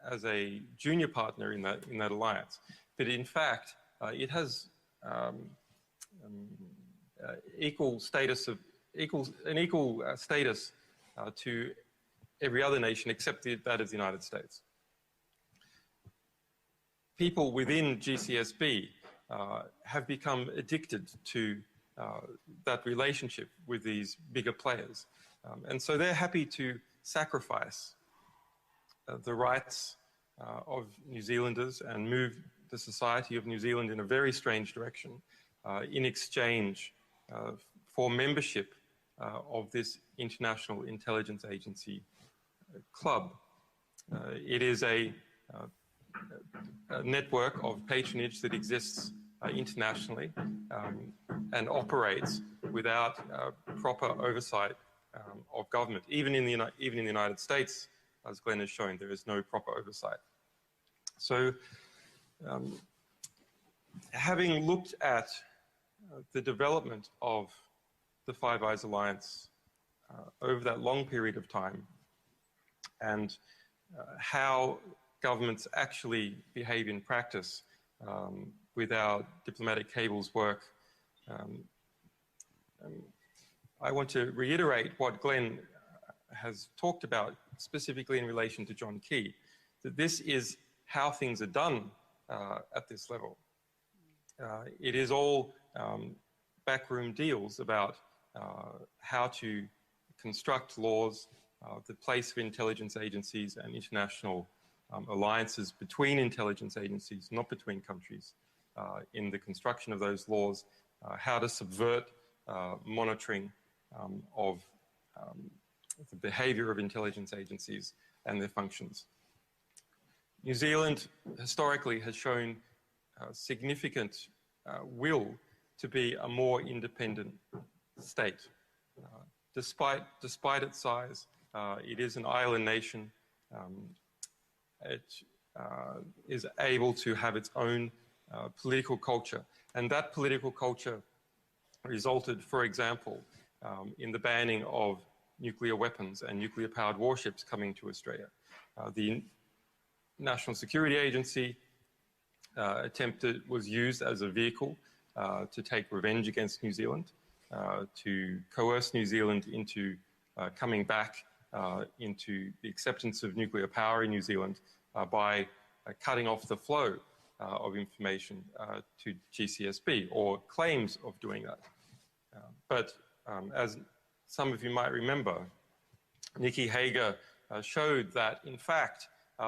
as a junior partner in that alliance. But in fact, it has equal status to every other nation except that of the United States. People within GCSB have become addicted to that relationship with these bigger players. And so they're happy to sacrifice the rights of New Zealanders and move the society of New Zealand in a very strange direction in exchange for membership of this international intelligence agency club. It is a network of patronage that exists internationally and operates without proper oversight of government. Even in the United States, as Glenn has shown, there is no proper oversight. So, having looked at the development of the Five Eyes Alliance over that long period of time and how governments actually behave in practice with our diplomatic cables work, I want to reiterate what Glenn has talked about specifically in relation to John Key, that this is how things are done at this level. It is all backroom deals about how to construct laws, the place of intelligence agencies and international alliances between intelligence agencies, not between countries, in the construction of those laws, how to subvert monitoring of the behaviour of intelligence agencies and their functions. New Zealand historically has shown significant will to be a more independent state. Despite its size, it is an island nation. It is able to have its own political culture. And that political culture resulted, for example, in the banning of nuclear weapons and nuclear-powered warships coming to Australia. The National Security Agency was used as a vehicle to take revenge against New Zealand, to coerce New Zealand into coming back into the acceptance of nuclear power in New Zealand by cutting off the flow of information to GCSB, or claims of doing that. But as some of you might remember, Nikki Hager showed that, in fact,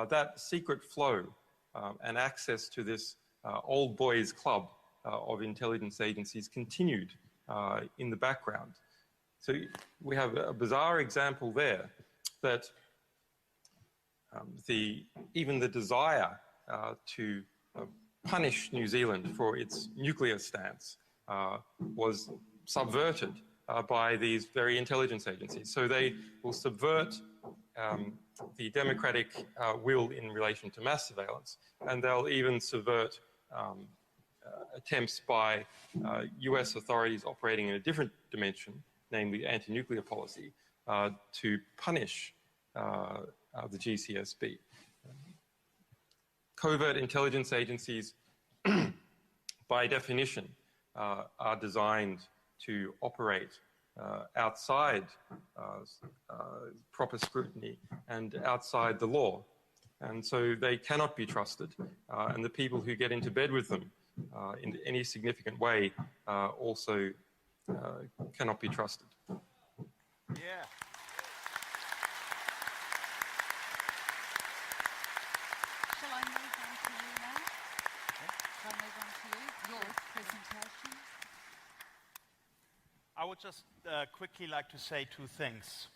that secret flow and access to this old boys club of intelligence agencies continued in the background. So we have a bizarre example there that even the desire to punish New Zealand for its nuclear stance was subverted by these very intelligence agencies. So they will subvert the democratic will in relation to mass surveillance, and they'll even subvert attempts by US authorities operating in a different dimension, namely anti-nuclear policy, to punish the GCSB. Covert intelligence agencies, by definition, are designed to operate outside proper scrutiny and outside the law. And so they cannot be trusted. And the people who get into bed with them in any significant way also cannot be trusted. Yeah. Shall I move on to you now? Shall I move on to you? Your presentation? I would just quickly like to say two things.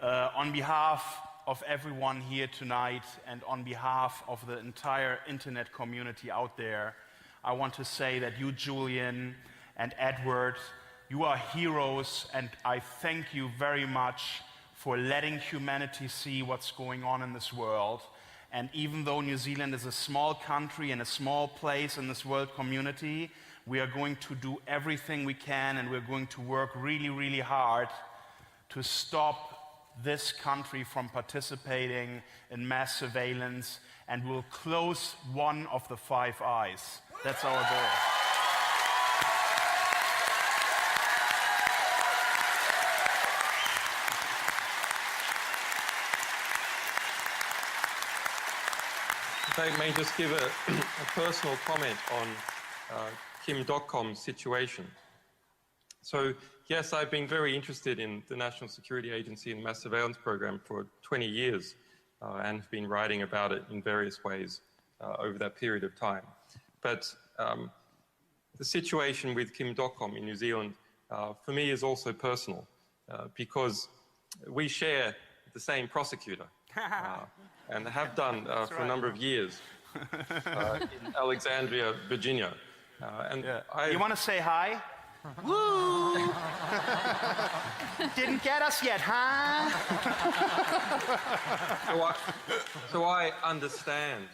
On behalf of everyone here tonight and on behalf of the entire internet community out there, I want to say that you, Julian and Edward, you are heroes, and I thank you very much for letting humanity see what's going on in this world. And even though New Zealand is a small country and a small place in this world community, we are going to do everything we can, and we're going to work really, really hard to stop this country from participating in mass surveillance, and will close one of the 5 eyes. That's our goal. If I may just give a personal comment on Kim.com's situation. So, yes, I've been very interested in the National Security Agency and mass surveillance program for 20 years and have been writing about it in various ways over that period of time. But the situation with Kim.com in New Zealand, for me, is also personal because we share the same prosecutor and have done for a number of years in Alexandria, Virginia. You want to say hi? Woo! Didn't get us yet, huh? So I understand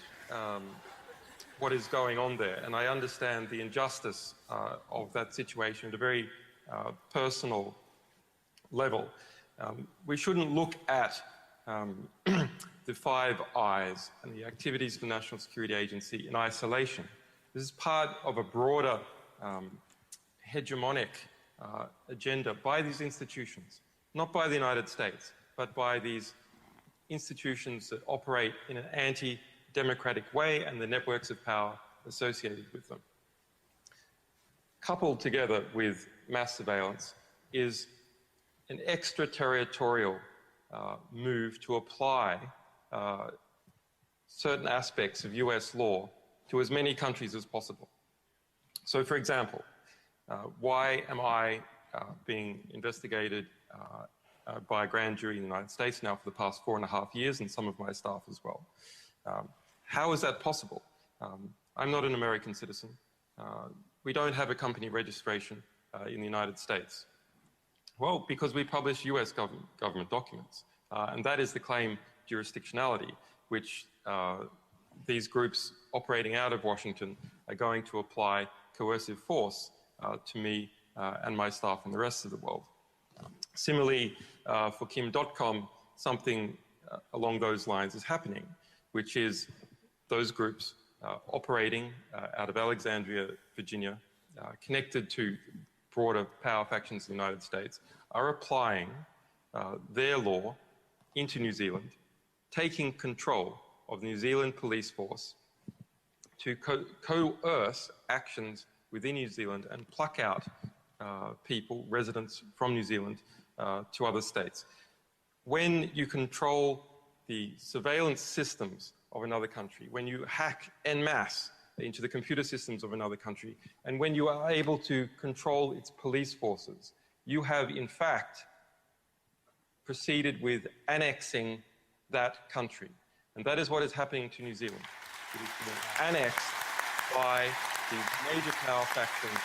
what is going on there, and I understand the injustice of that situation at a very personal level. We shouldn't look at the 5 eyes and the activities of the National Security Agency in isolation. This is part of a broader hegemonic agenda by these institutions, not by the United States, but by these institutions that operate in an anti-democratic way and the networks of power associated with them. Coupled together with mass surveillance is an extraterritorial move to apply certain aspects of US law to as many countries as possible. So, for example, why am I being investigated by a grand jury in the United States now for the past 4.5 years, and some of my staff as well? How is that possible? I'm not an American citizen. We don't have a company registration in the United States. Well, because we publish US government documents, and that is the claim jurisdictionality, which these groups operating out of Washington are going to apply coercive force to me and my staff in the rest of the world. Similarly, for Kim.com, something along those lines is happening, which is those groups operating out of Alexandria, Virginia, connected to broader power factions in the United States, are applying their law into New Zealand, taking control of the New Zealand police force to coerce actions within New Zealand and pluck out people, residents from New Zealand, to other states. When you control the surveillance systems of another country, when you hack en masse into the computer systems of another country, and when you are able to control its police forces, you have in fact proceeded with annexing that country. And that is what is happening to New Zealand. It is being annexed by these major power factions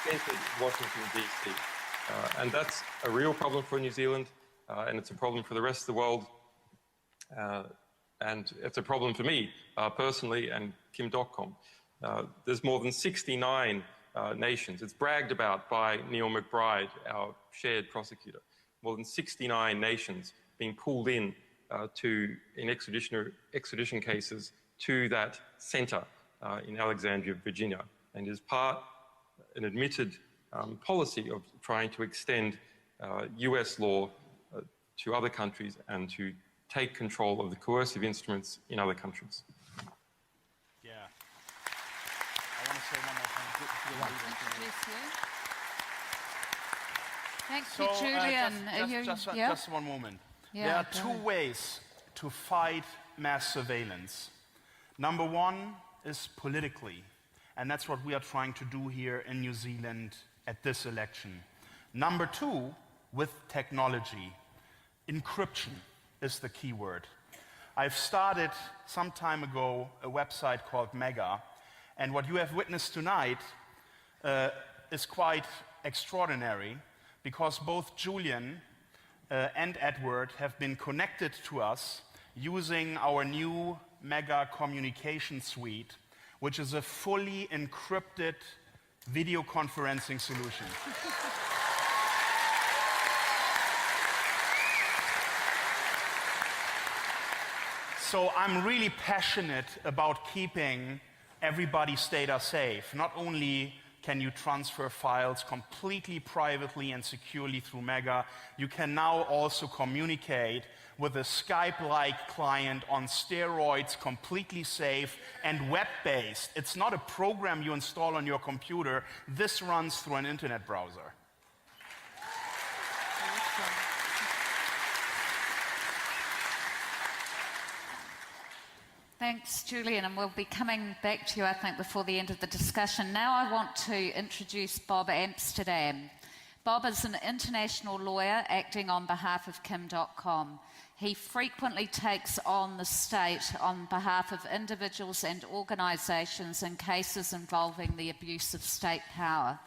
centered in Washington, D.C. And that's a real problem for New Zealand, and it's a problem for the rest of the world. And it's a problem for me personally and Kim.com. There's more than 69 nations. It's bragged about by Neil McBride, our shared prosecutor. More than 69 nations being pulled in in extradition cases to that center in Alexandria, Virginia, and is an admitted policy of trying to extend US law to other countries and to take control of the coercive instruments in other countries. Yeah. I want to say one more thing. Thank you, Julian. Just one moment. Yeah, there are 2 ways to fight mass surveillance. Number 1 is politically, and that's what we are trying to do here in New Zealand at this election. Number 2, with technology. Encryption is the key word. I've started some time ago a website called Mega, and what you have witnessed tonight is quite extraordinary, because both Julian and Edward have been connected to us using our new Mega communication suite, which is a fully encrypted video conferencing solution. So I'm really passionate about keeping everybody's data safe. Not only can you transfer files completely privately and securely through Mega, you can now also communicate with a Skype-like client on steroids, completely safe and web-based. It's not a program you install on your computer. This runs through an internet browser. Thanks, Julian, and we'll be coming back to you, I think, before the end of the discussion. Now I want to introduce Bob Amsterdam. Bob is an international lawyer acting on behalf of Kim.com. He frequently takes on the state on behalf of individuals and organisations in cases involving the abuse of state power.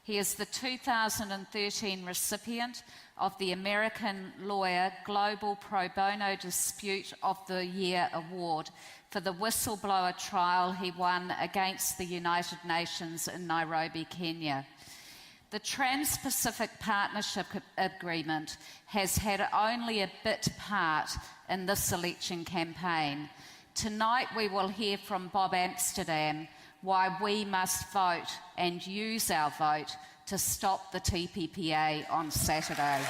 He is the 2013 recipient of the American Lawyer Global Pro Bono Dispute of the Year Award for the whistleblower trial he won against the United Nations in Nairobi, Kenya. The Trans-Pacific Partnership Agreement has had only a bit part in this election campaign. Tonight we will hear from Bob Amsterdam why we must vote and use our vote to stop the TPPA on Saturday.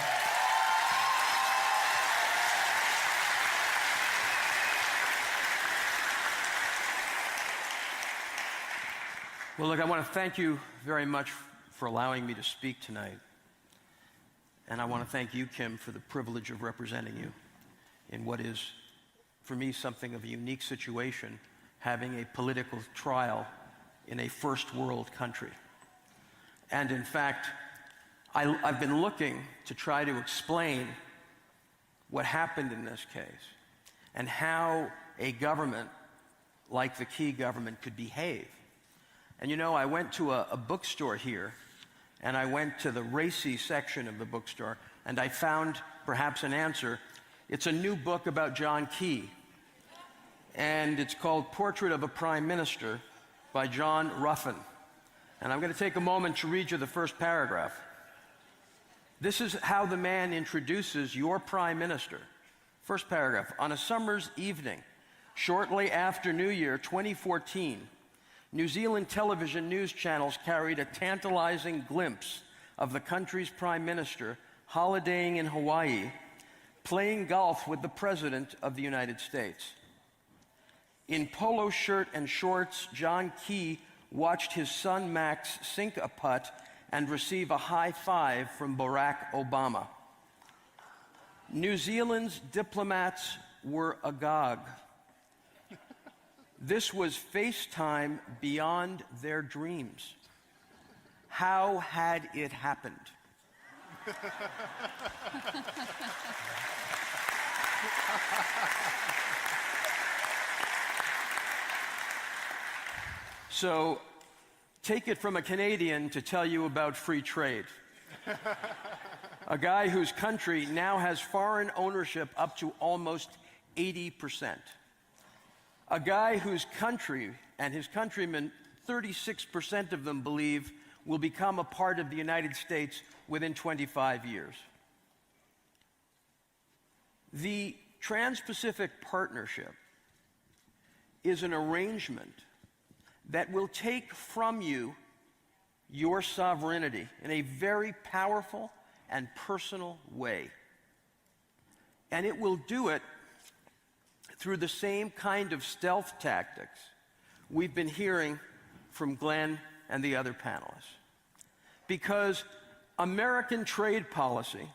Well, look, I want to thank you very much for allowing me to speak tonight. And I want to thank you, Kim, for the privilege of representing you in what is, for me, something of a unique situation, having a political trial in a first world country. And in fact, I've been looking to try to explain what happened in this case and how a government like the Key government could behave. And you know, I went to a bookstore here, and I went to the racy section of the bookstore, and I found perhaps an answer. It's a new book about John Key, and it's called Portrait of a Prime Minister by John Ruffin. And I'm going to take a moment to read you the first paragraph. This is how the man introduces your Prime Minister. First paragraph. On a summer's evening, shortly after New Year 2014, New Zealand television news channels carried a tantalizing glimpse of the country's Prime Minister holidaying in Hawaii, playing golf with the President of the United States. In polo shirt and shorts, John Key watched his son Max sink a putt and receive a high five from Barack Obama. New Zealand's diplomats were agog. This was FaceTime beyond their dreams. How had it happened? So, take it from a Canadian to tell you about free trade. A guy whose country now has foreign ownership up to almost 80%. A guy whose country and his countrymen, 36% of them believe, will become a part of the United States within 25 years. The Trans-Pacific Partnership is an arrangement that will take from you your sovereignty in a very powerful and personal way. And it will do it through the same kind of stealth tactics we've been hearing from Glenn and the other panelists. Because American trade policy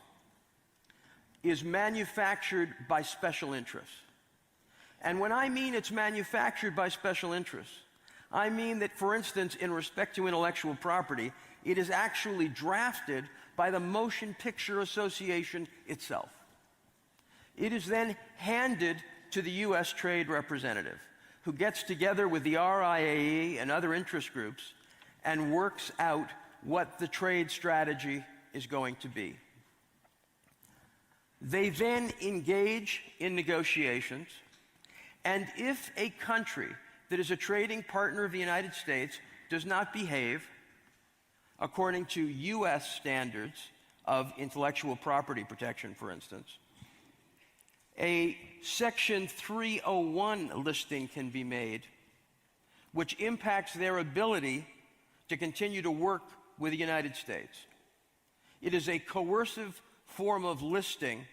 is manufactured by special interests. And when I mean it's manufactured by special interests, I mean that, for instance, in respect to intellectual property, it is actually drafted by the Motion Picture Association itself. It is then handed to the U.S. Trade Representative, who gets together with the RIAE and other interest groups and works out what the trade strategy is going to be. They then engage in negotiations, and if a country that is a trading partner of the United States does not behave according to U.S. standards of intellectual property protection, for instance, a Section 301 listing can be made, which impacts their ability to continue to work with the United States. It is a coercive form of listing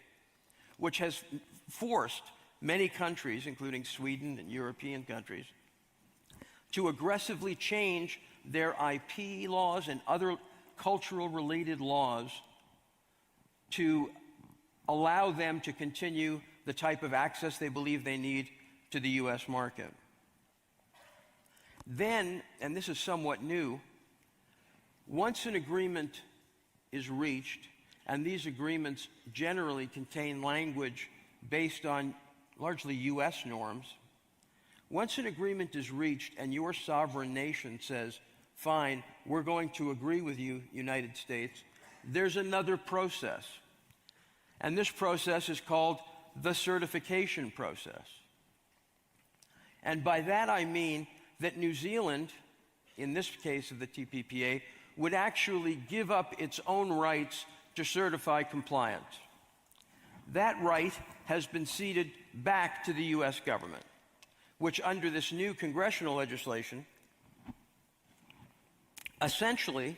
which has forced many countries, including Sweden and European countries, to aggressively change their IP laws and other cultural-related laws to allow them to continue the type of access they believe they need to the U.S. market. Then, and this is somewhat new, once an agreement is reached, and these agreements generally contain language based on largely U.S. norms, once an agreement is reached and your sovereign nation says, fine, we're going to agree with you, United States, there's another process. And this process is called the certification process. And by that I mean that New Zealand, in this case of the TPPA, would actually give up its own rights to certify compliance. That right has been ceded back to the U.S. government, which under this new congressional legislation essentially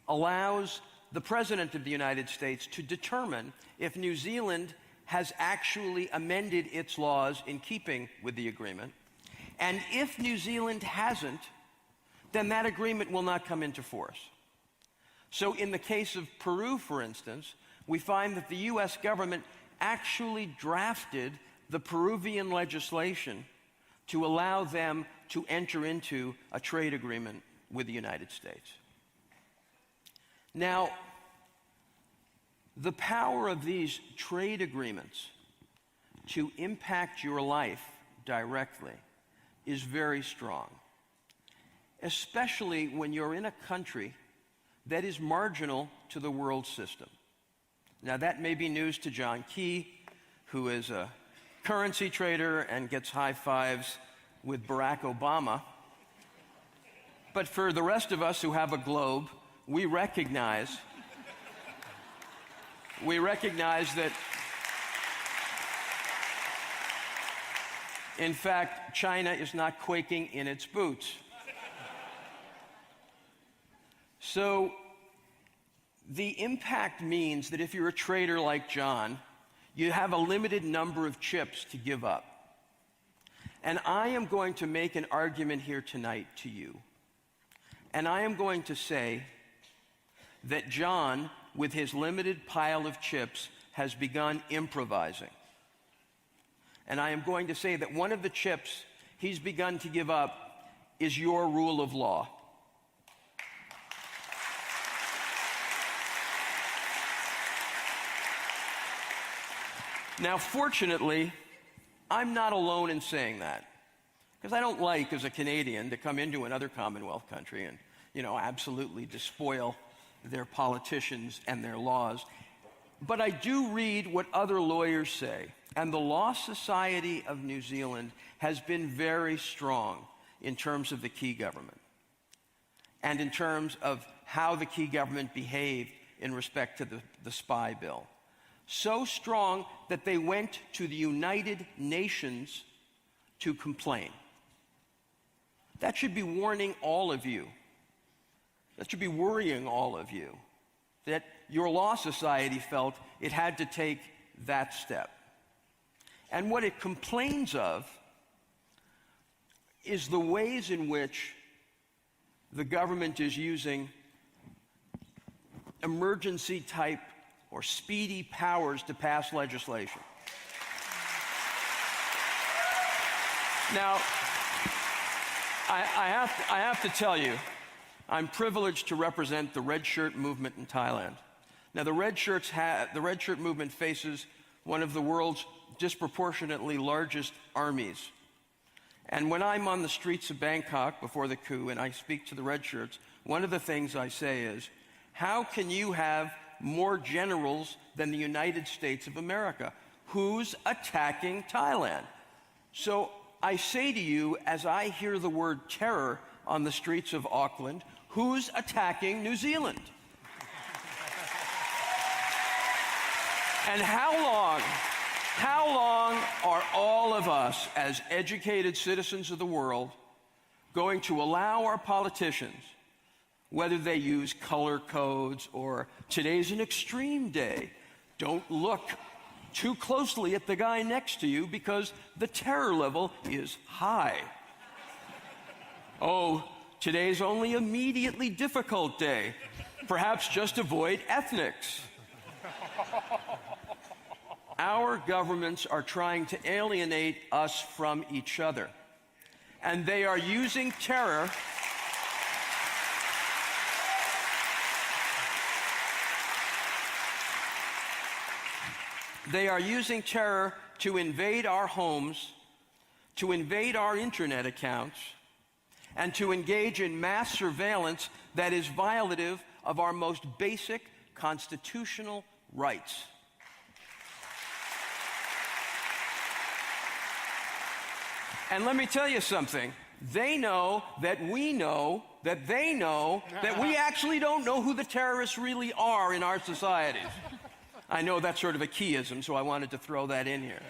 allows the President of the United States to determine if New Zealand has actually amended its laws in keeping with the agreement. And if New Zealand hasn't, then that agreement will not come into force. So in the case of Peru, for instance, we find that the U.S. government actually drafted the Peruvian legislation to allow them to enter into a trade agreement with the United States. Now, the power of these trade agreements to impact your life directly is very strong, especially when you're in a country that is marginal to the world system. Now, that may be news to John Key, who is a currency trader and gets high fives with Barack Obama. But for the rest of us who have a globe, we recognize that, in fact, China is not quaking in its boots. So the impact means that if you're a trader like John, you have a limited number of chips to give up. And I am going to make an argument here tonight to you. And I am going to say that John, with his limited pile of chips, has begun improvising. And I am going to say that one of the chips he's begun to give up is your rule of law. Now, fortunately, I'm not alone in saying that, because I don't like, as a Canadian, to come into another Commonwealth country and, absolutely despoil their politicians and their laws. But I do read what other lawyers say, and the Law Society of New Zealand has been very strong in terms of the Key government and in terms of how the Key government behaved in respect to the spy bill. So strong that they went to the United Nations to complain. That should be warning all of you. That should be worrying all of you, that your law society felt it had to take that step. And what it complains of is the ways in which the government is using emergency type or speedy powers to pass legislation. Now, I have to tell you, I'm privileged to represent the Red Shirt movement in Thailand. Now, the Red Shirt movement faces one of the world's disproportionately largest armies. And when I'm on the streets of Bangkok before the coup and I speak to the Red Shirts, one of the things I say is, how can you have more generals than the United States of America? Who's attacking Thailand? So I say to you, as I hear the word terror on the streets of Auckland, who's attacking New Zealand? And how How long are all of us, as educated citizens of the world, going to allow our politicians, whether they use color codes or today's an extreme day, don't look too closely at the guy next to you because the terror level is high. Oh, today's only a immediately difficult day. Perhaps just avoid ethnics. Our governments are trying to alienate us from each other, and they are using terror to invade our homes, to invade our internet accounts, and to engage in mass surveillance that is violative of our most basic constitutional rights. And let me tell you something. They know that we know that they know that we actually don't know who the terrorists really are in our societies. I know that's sort of a keyism, so I wanted to throw that in here.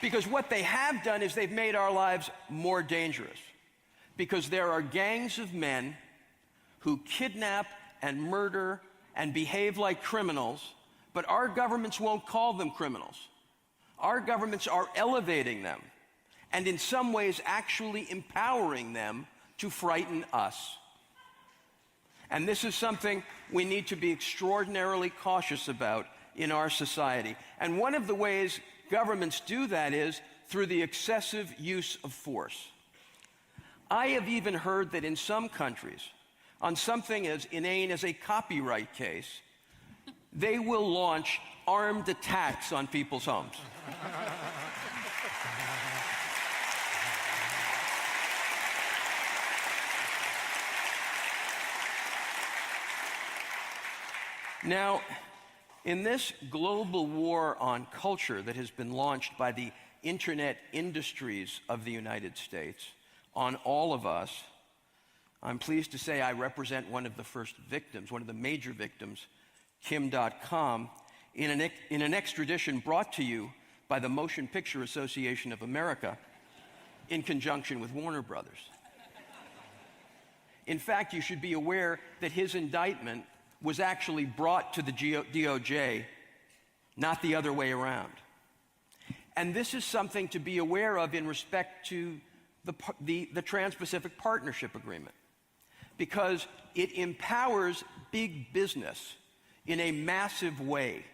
Because what they have done is they've made our lives more dangerous. Because there are gangs of men who kidnap and murder and behave like criminals, but our governments won't call them criminals. Our governments are elevating them, and in some ways actually empowering them to frighten us. And this is something we need to be extraordinarily cautious about in our society. And one of the ways governments do that is through the excessive use of force. I have even heard that in some countries, on something as inane as a copyright case, they will launch armed attacks on people's homes. Now, in this global war on culture that has been launched by the internet industries of the United States on all of us, I'm pleased to say I represent one of the first victims, one of the major victims, Kim.com, in an extradition brought to you by the Motion Picture Association of America in conjunction with Warner Brothers. In fact, you should be aware that his indictment was actually brought to the DOJ, not the other way around. And this is something to be aware of in respect to the Trans-Pacific Partnership Agreement, because it empowers big business in a massive way.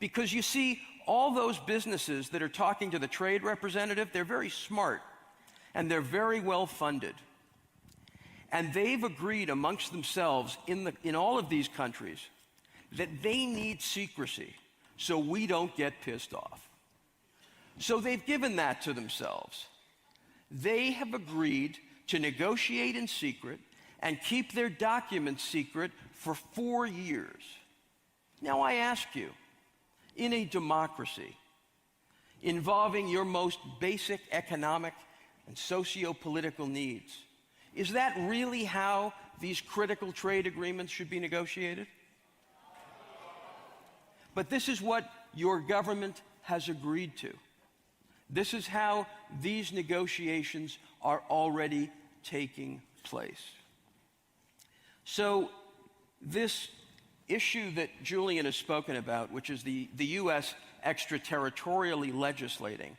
Because you see, all those businesses that are talking to the trade representative, they're very smart and they're very well funded. And they've agreed amongst themselves in all of these countries that they need secrecy so we don't get pissed off. So they've given that to themselves. They have agreed to negotiate in secret and keep their documents secret for 4 years. Now I ask you, in a democracy involving your most basic economic and socio-political needs, is that really how these critical trade agreements should be negotiated? But this is what your government has agreed to. This is how these negotiations are already taking place. So this issue that Julian has spoken about, which is the U.S. extraterritorially legislating,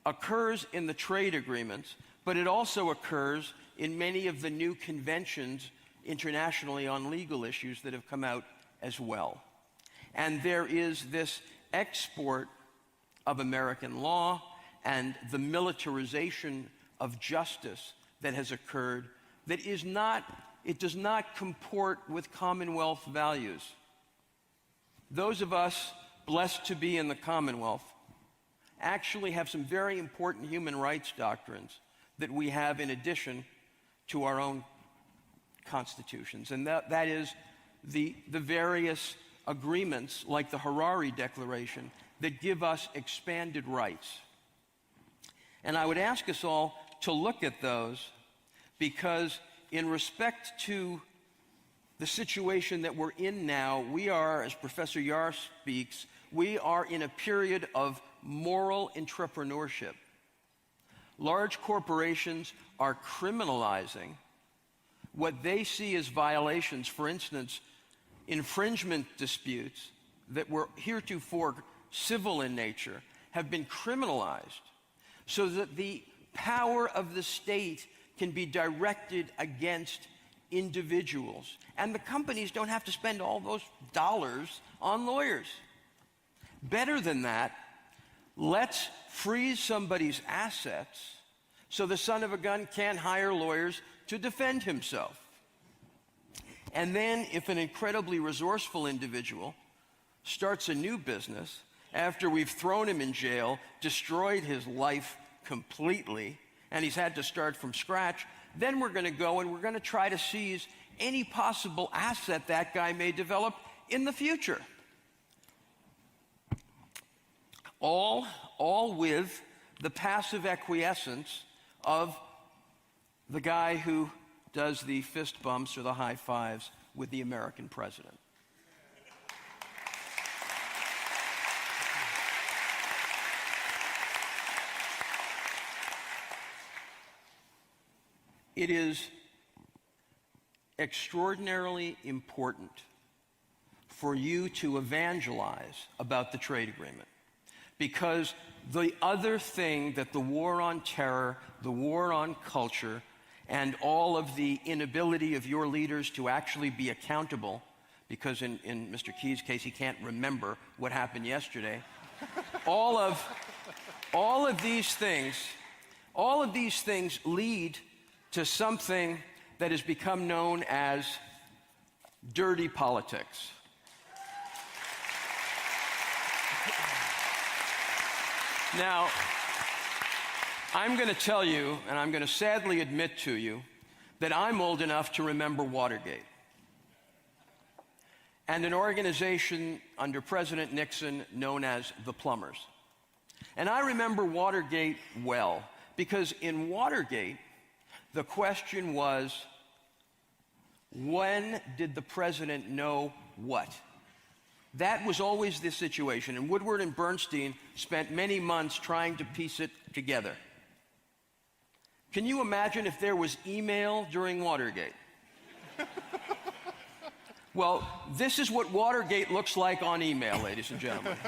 occurs in the trade agreements, but it also occurs in many of the new conventions internationally on legal issues that have come out as well. And there is this export of American law and the militarization of justice that has occurred that does not comport with Commonwealth values. Those of us blessed to be in the Commonwealth actually have some very important human rights doctrines that we have in addition to our own constitutions. And that is the various agreements, like the Harare Declaration, that give us expanded rights. And I would ask us all to look at those, because in respect to the situation that we're in now, we are, as Professor Yar speaks, we are in a period of moral entrepreneurship. Large corporations are criminalizing what they see as violations. For instance, infringement disputes that were heretofore civil in nature have been criminalized so that the power of the state can be directed against individuals. And the companies don't have to spend all those dollars on lawyers. Better than that, let's freeze somebody's assets so the son of a gun can't hire lawyers to defend himself. And then if an incredibly resourceful individual starts a new business after we've thrown him in jail, destroyed his life completely, and he's had to start from scratch, then we're going to go and we're going to try to seize any possible asset that guy may develop in the future. All with the passive acquiescence of the guy who does the fist bumps or the high fives with the American president. It is extraordinarily important for you to evangelize about the trade agreement, because the other thing that the war on terror, the war on culture, and all of the inability of your leaders to actually be accountable, because in Mr. Key's case, he can't remember what happened yesterday. all of these things lead to something that has become known as dirty politics. Now, I'm going to tell you, and I'm going to sadly admit to you, that I'm old enough to remember Watergate. And an organization under President Nixon known as the Plumbers. And I remember Watergate well, because in Watergate, the question was, when did the president know what? That was always the situation, and Woodward and Bernstein spent many months trying to piece it together. Can you imagine if there was email during Watergate? Well, this is what Watergate looks like on email, ladies and gentlemen.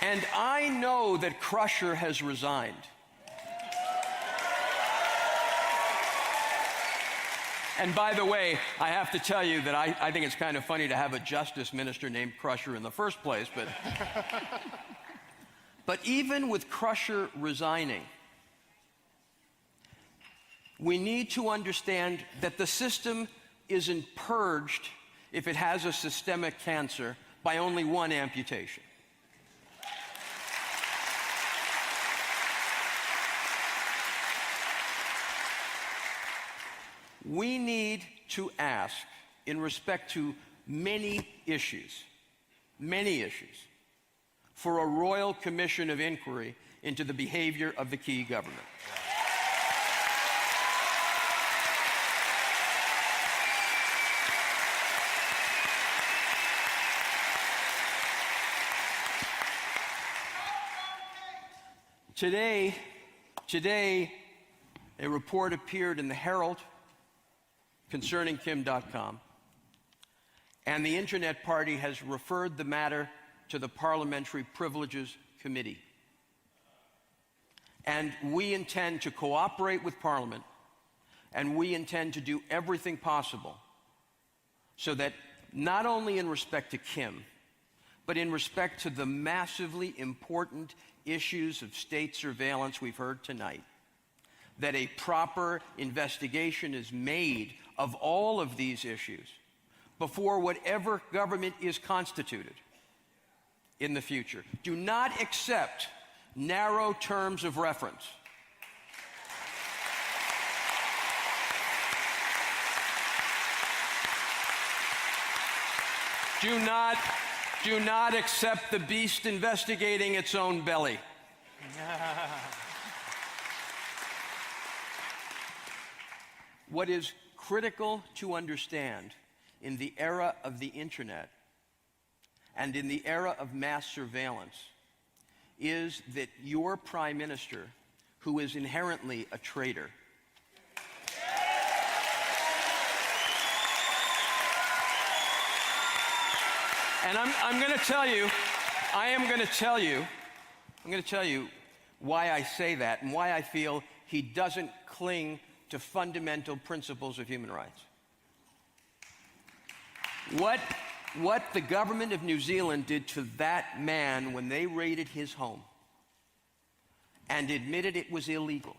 And I know that Crusher has resigned. And by the way, I have to tell you that I think it's kind of funny to have a justice minister named Crusher in the first place, but even with Crusher resigning, we need to understand that the system isn't purged if it has a systemic cancer by only one amputation. We need to ask, in respect to many issues, for a royal commission of inquiry into the behavior of the Key government. Today, a report appeared in the Herald concerning Kim.com, and the Internet Party has referred the matter to the Parliamentary Privileges Committee. And we intend to cooperate with Parliament, and we intend to do everything possible so that not only in respect to Kim, but in respect to the massively important issues of state surveillance we've heard tonight, that a proper investigation is made of all of these issues before whatever government is constituted in the future. Do not accept narrow terms of reference. Do not accept the beast investigating its own belly. what is critical to understand in the era of the internet and in the era of mass surveillance is that your prime minister, who is inherently a traitor, and I'm going to tell you, I'm going to tell you why I say that and why I feel he doesn't cling to fundamental principles of human rights. What the government of New Zealand did to that man when they raided his home and admitted it was illegal,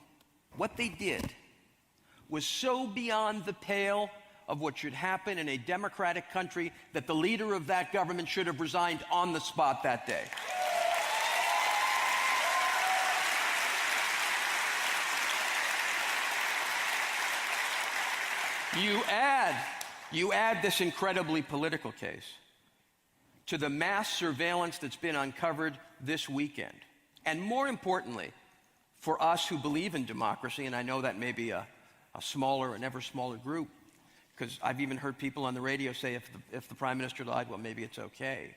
what they did was so beyond the pale of what should happen in a democratic country that the leader of that government should have resigned on the spot that day. You add this incredibly political case to the mass surveillance that's been uncovered this weekend. And more importantly, for us who believe in democracy, and I know that may be a smaller, an ever smaller group, because I've even heard people on the radio say if the Prime Minister lied, well, maybe it's okay.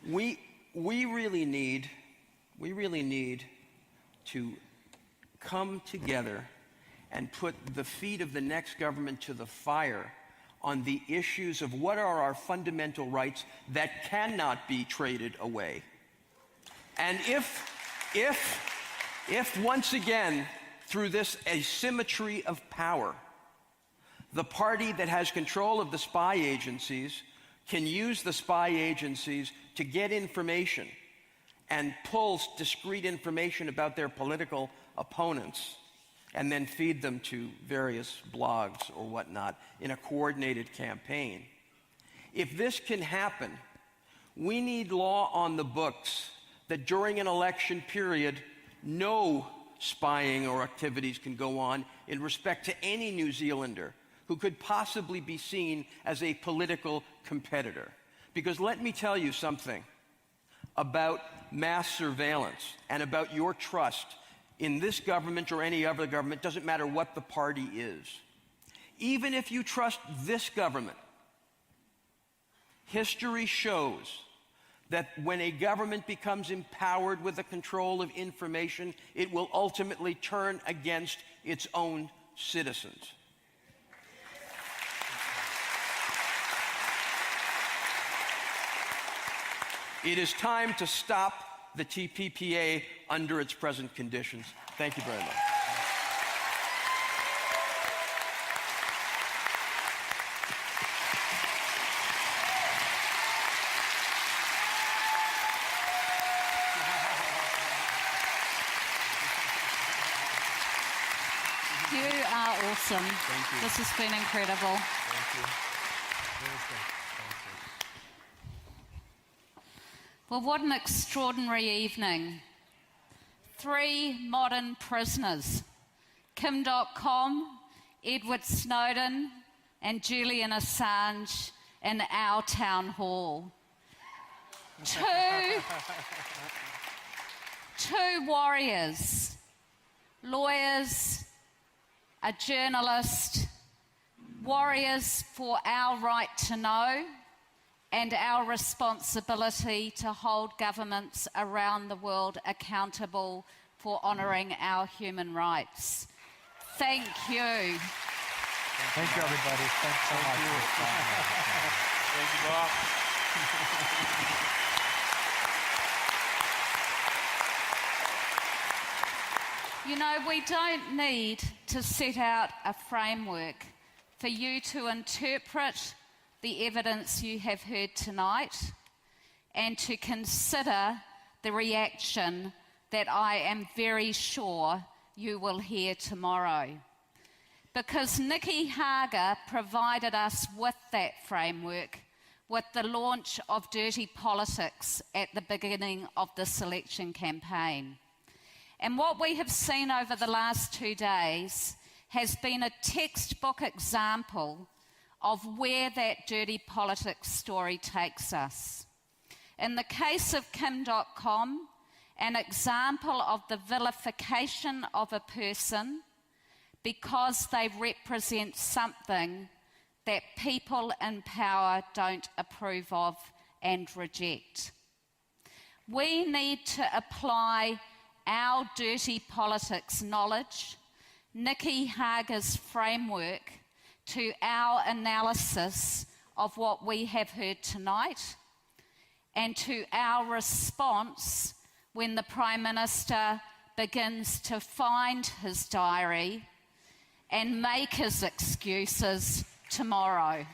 We really need to come together and put the feet of the next government to the fire on the issues of what are our fundamental rights that cannot be traded away. And if once again, through this asymmetry of power, the party that has control of the spy agencies can use the spy agencies to get information and pull discrete information about their political opponents and then feed them to various blogs or whatnot in a coordinated campaign. If this can happen, we need law on the books that during an election period, no spying or activities can go on in respect to any New Zealander who could possibly be seen as a political competitor. Because let me tell you something about mass surveillance and about your trust in this government or any other government, doesn't matter what the party is. Even if you trust this government, history shows that when a government becomes empowered with the control of information, it will ultimately turn against its own citizens. It is time to stop the TPPA under its present conditions. Thank you very much. You are awesome. Thank you. This has been incredible. Thank you. Well, what an extraordinary evening. 3 modern prisoners, Kim.com, Edward Snowden, and Julian Assange in our town hall. Two warriors, lawyers, a journalist, warriors for our right to know and our responsibility to hold governments around the world accountable for honouring our human rights. Thank you. Thank you, everybody. Thanks so much. Thank you, Bob. You know, we don't need to set out a framework for you to interpret the evidence you have heard tonight and to consider the reaction that I am very sure you will hear tomorrow. Because Nikki Hager provided us with that framework with the launch of Dirty Politics at the beginning of this election campaign. And what we have seen over the last 2 days has been a textbook example of where that dirty politics story takes us. In the case of Kim.com, an example of the vilification of a person because they represent something that people in power don't approve of and reject. We need to apply our dirty politics knowledge, Nikki Hager's framework, to our analysis of what we have heard tonight and to our response when the Prime Minister begins to find his diary and make his excuses tomorrow.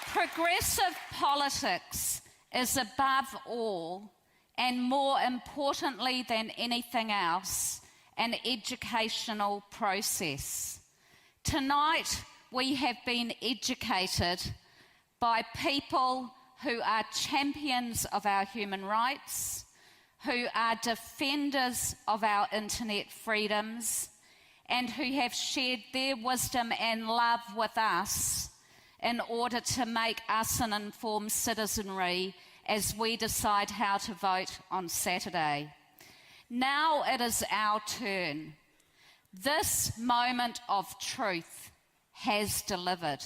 Progressive politics is above all, and more importantly than anything else, an educational process. Tonight, we have been educated by people who are champions of our human rights, who are defenders of our internet freedoms, and who have shared their wisdom and love with us in order to make us an informed citizenry as we decide how to vote on Saturday. Now it is our turn. This moment of truth has delivered.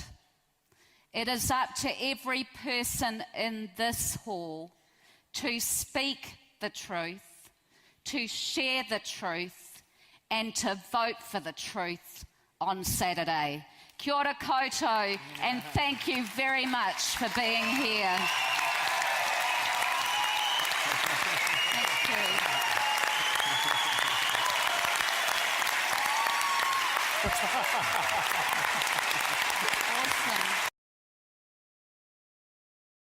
It is up to every person in this hall to speak the truth, to share the truth, and to vote for the truth on Saturday. Kia ora koutou, and thank you very much for being here. Thank you. Awesome.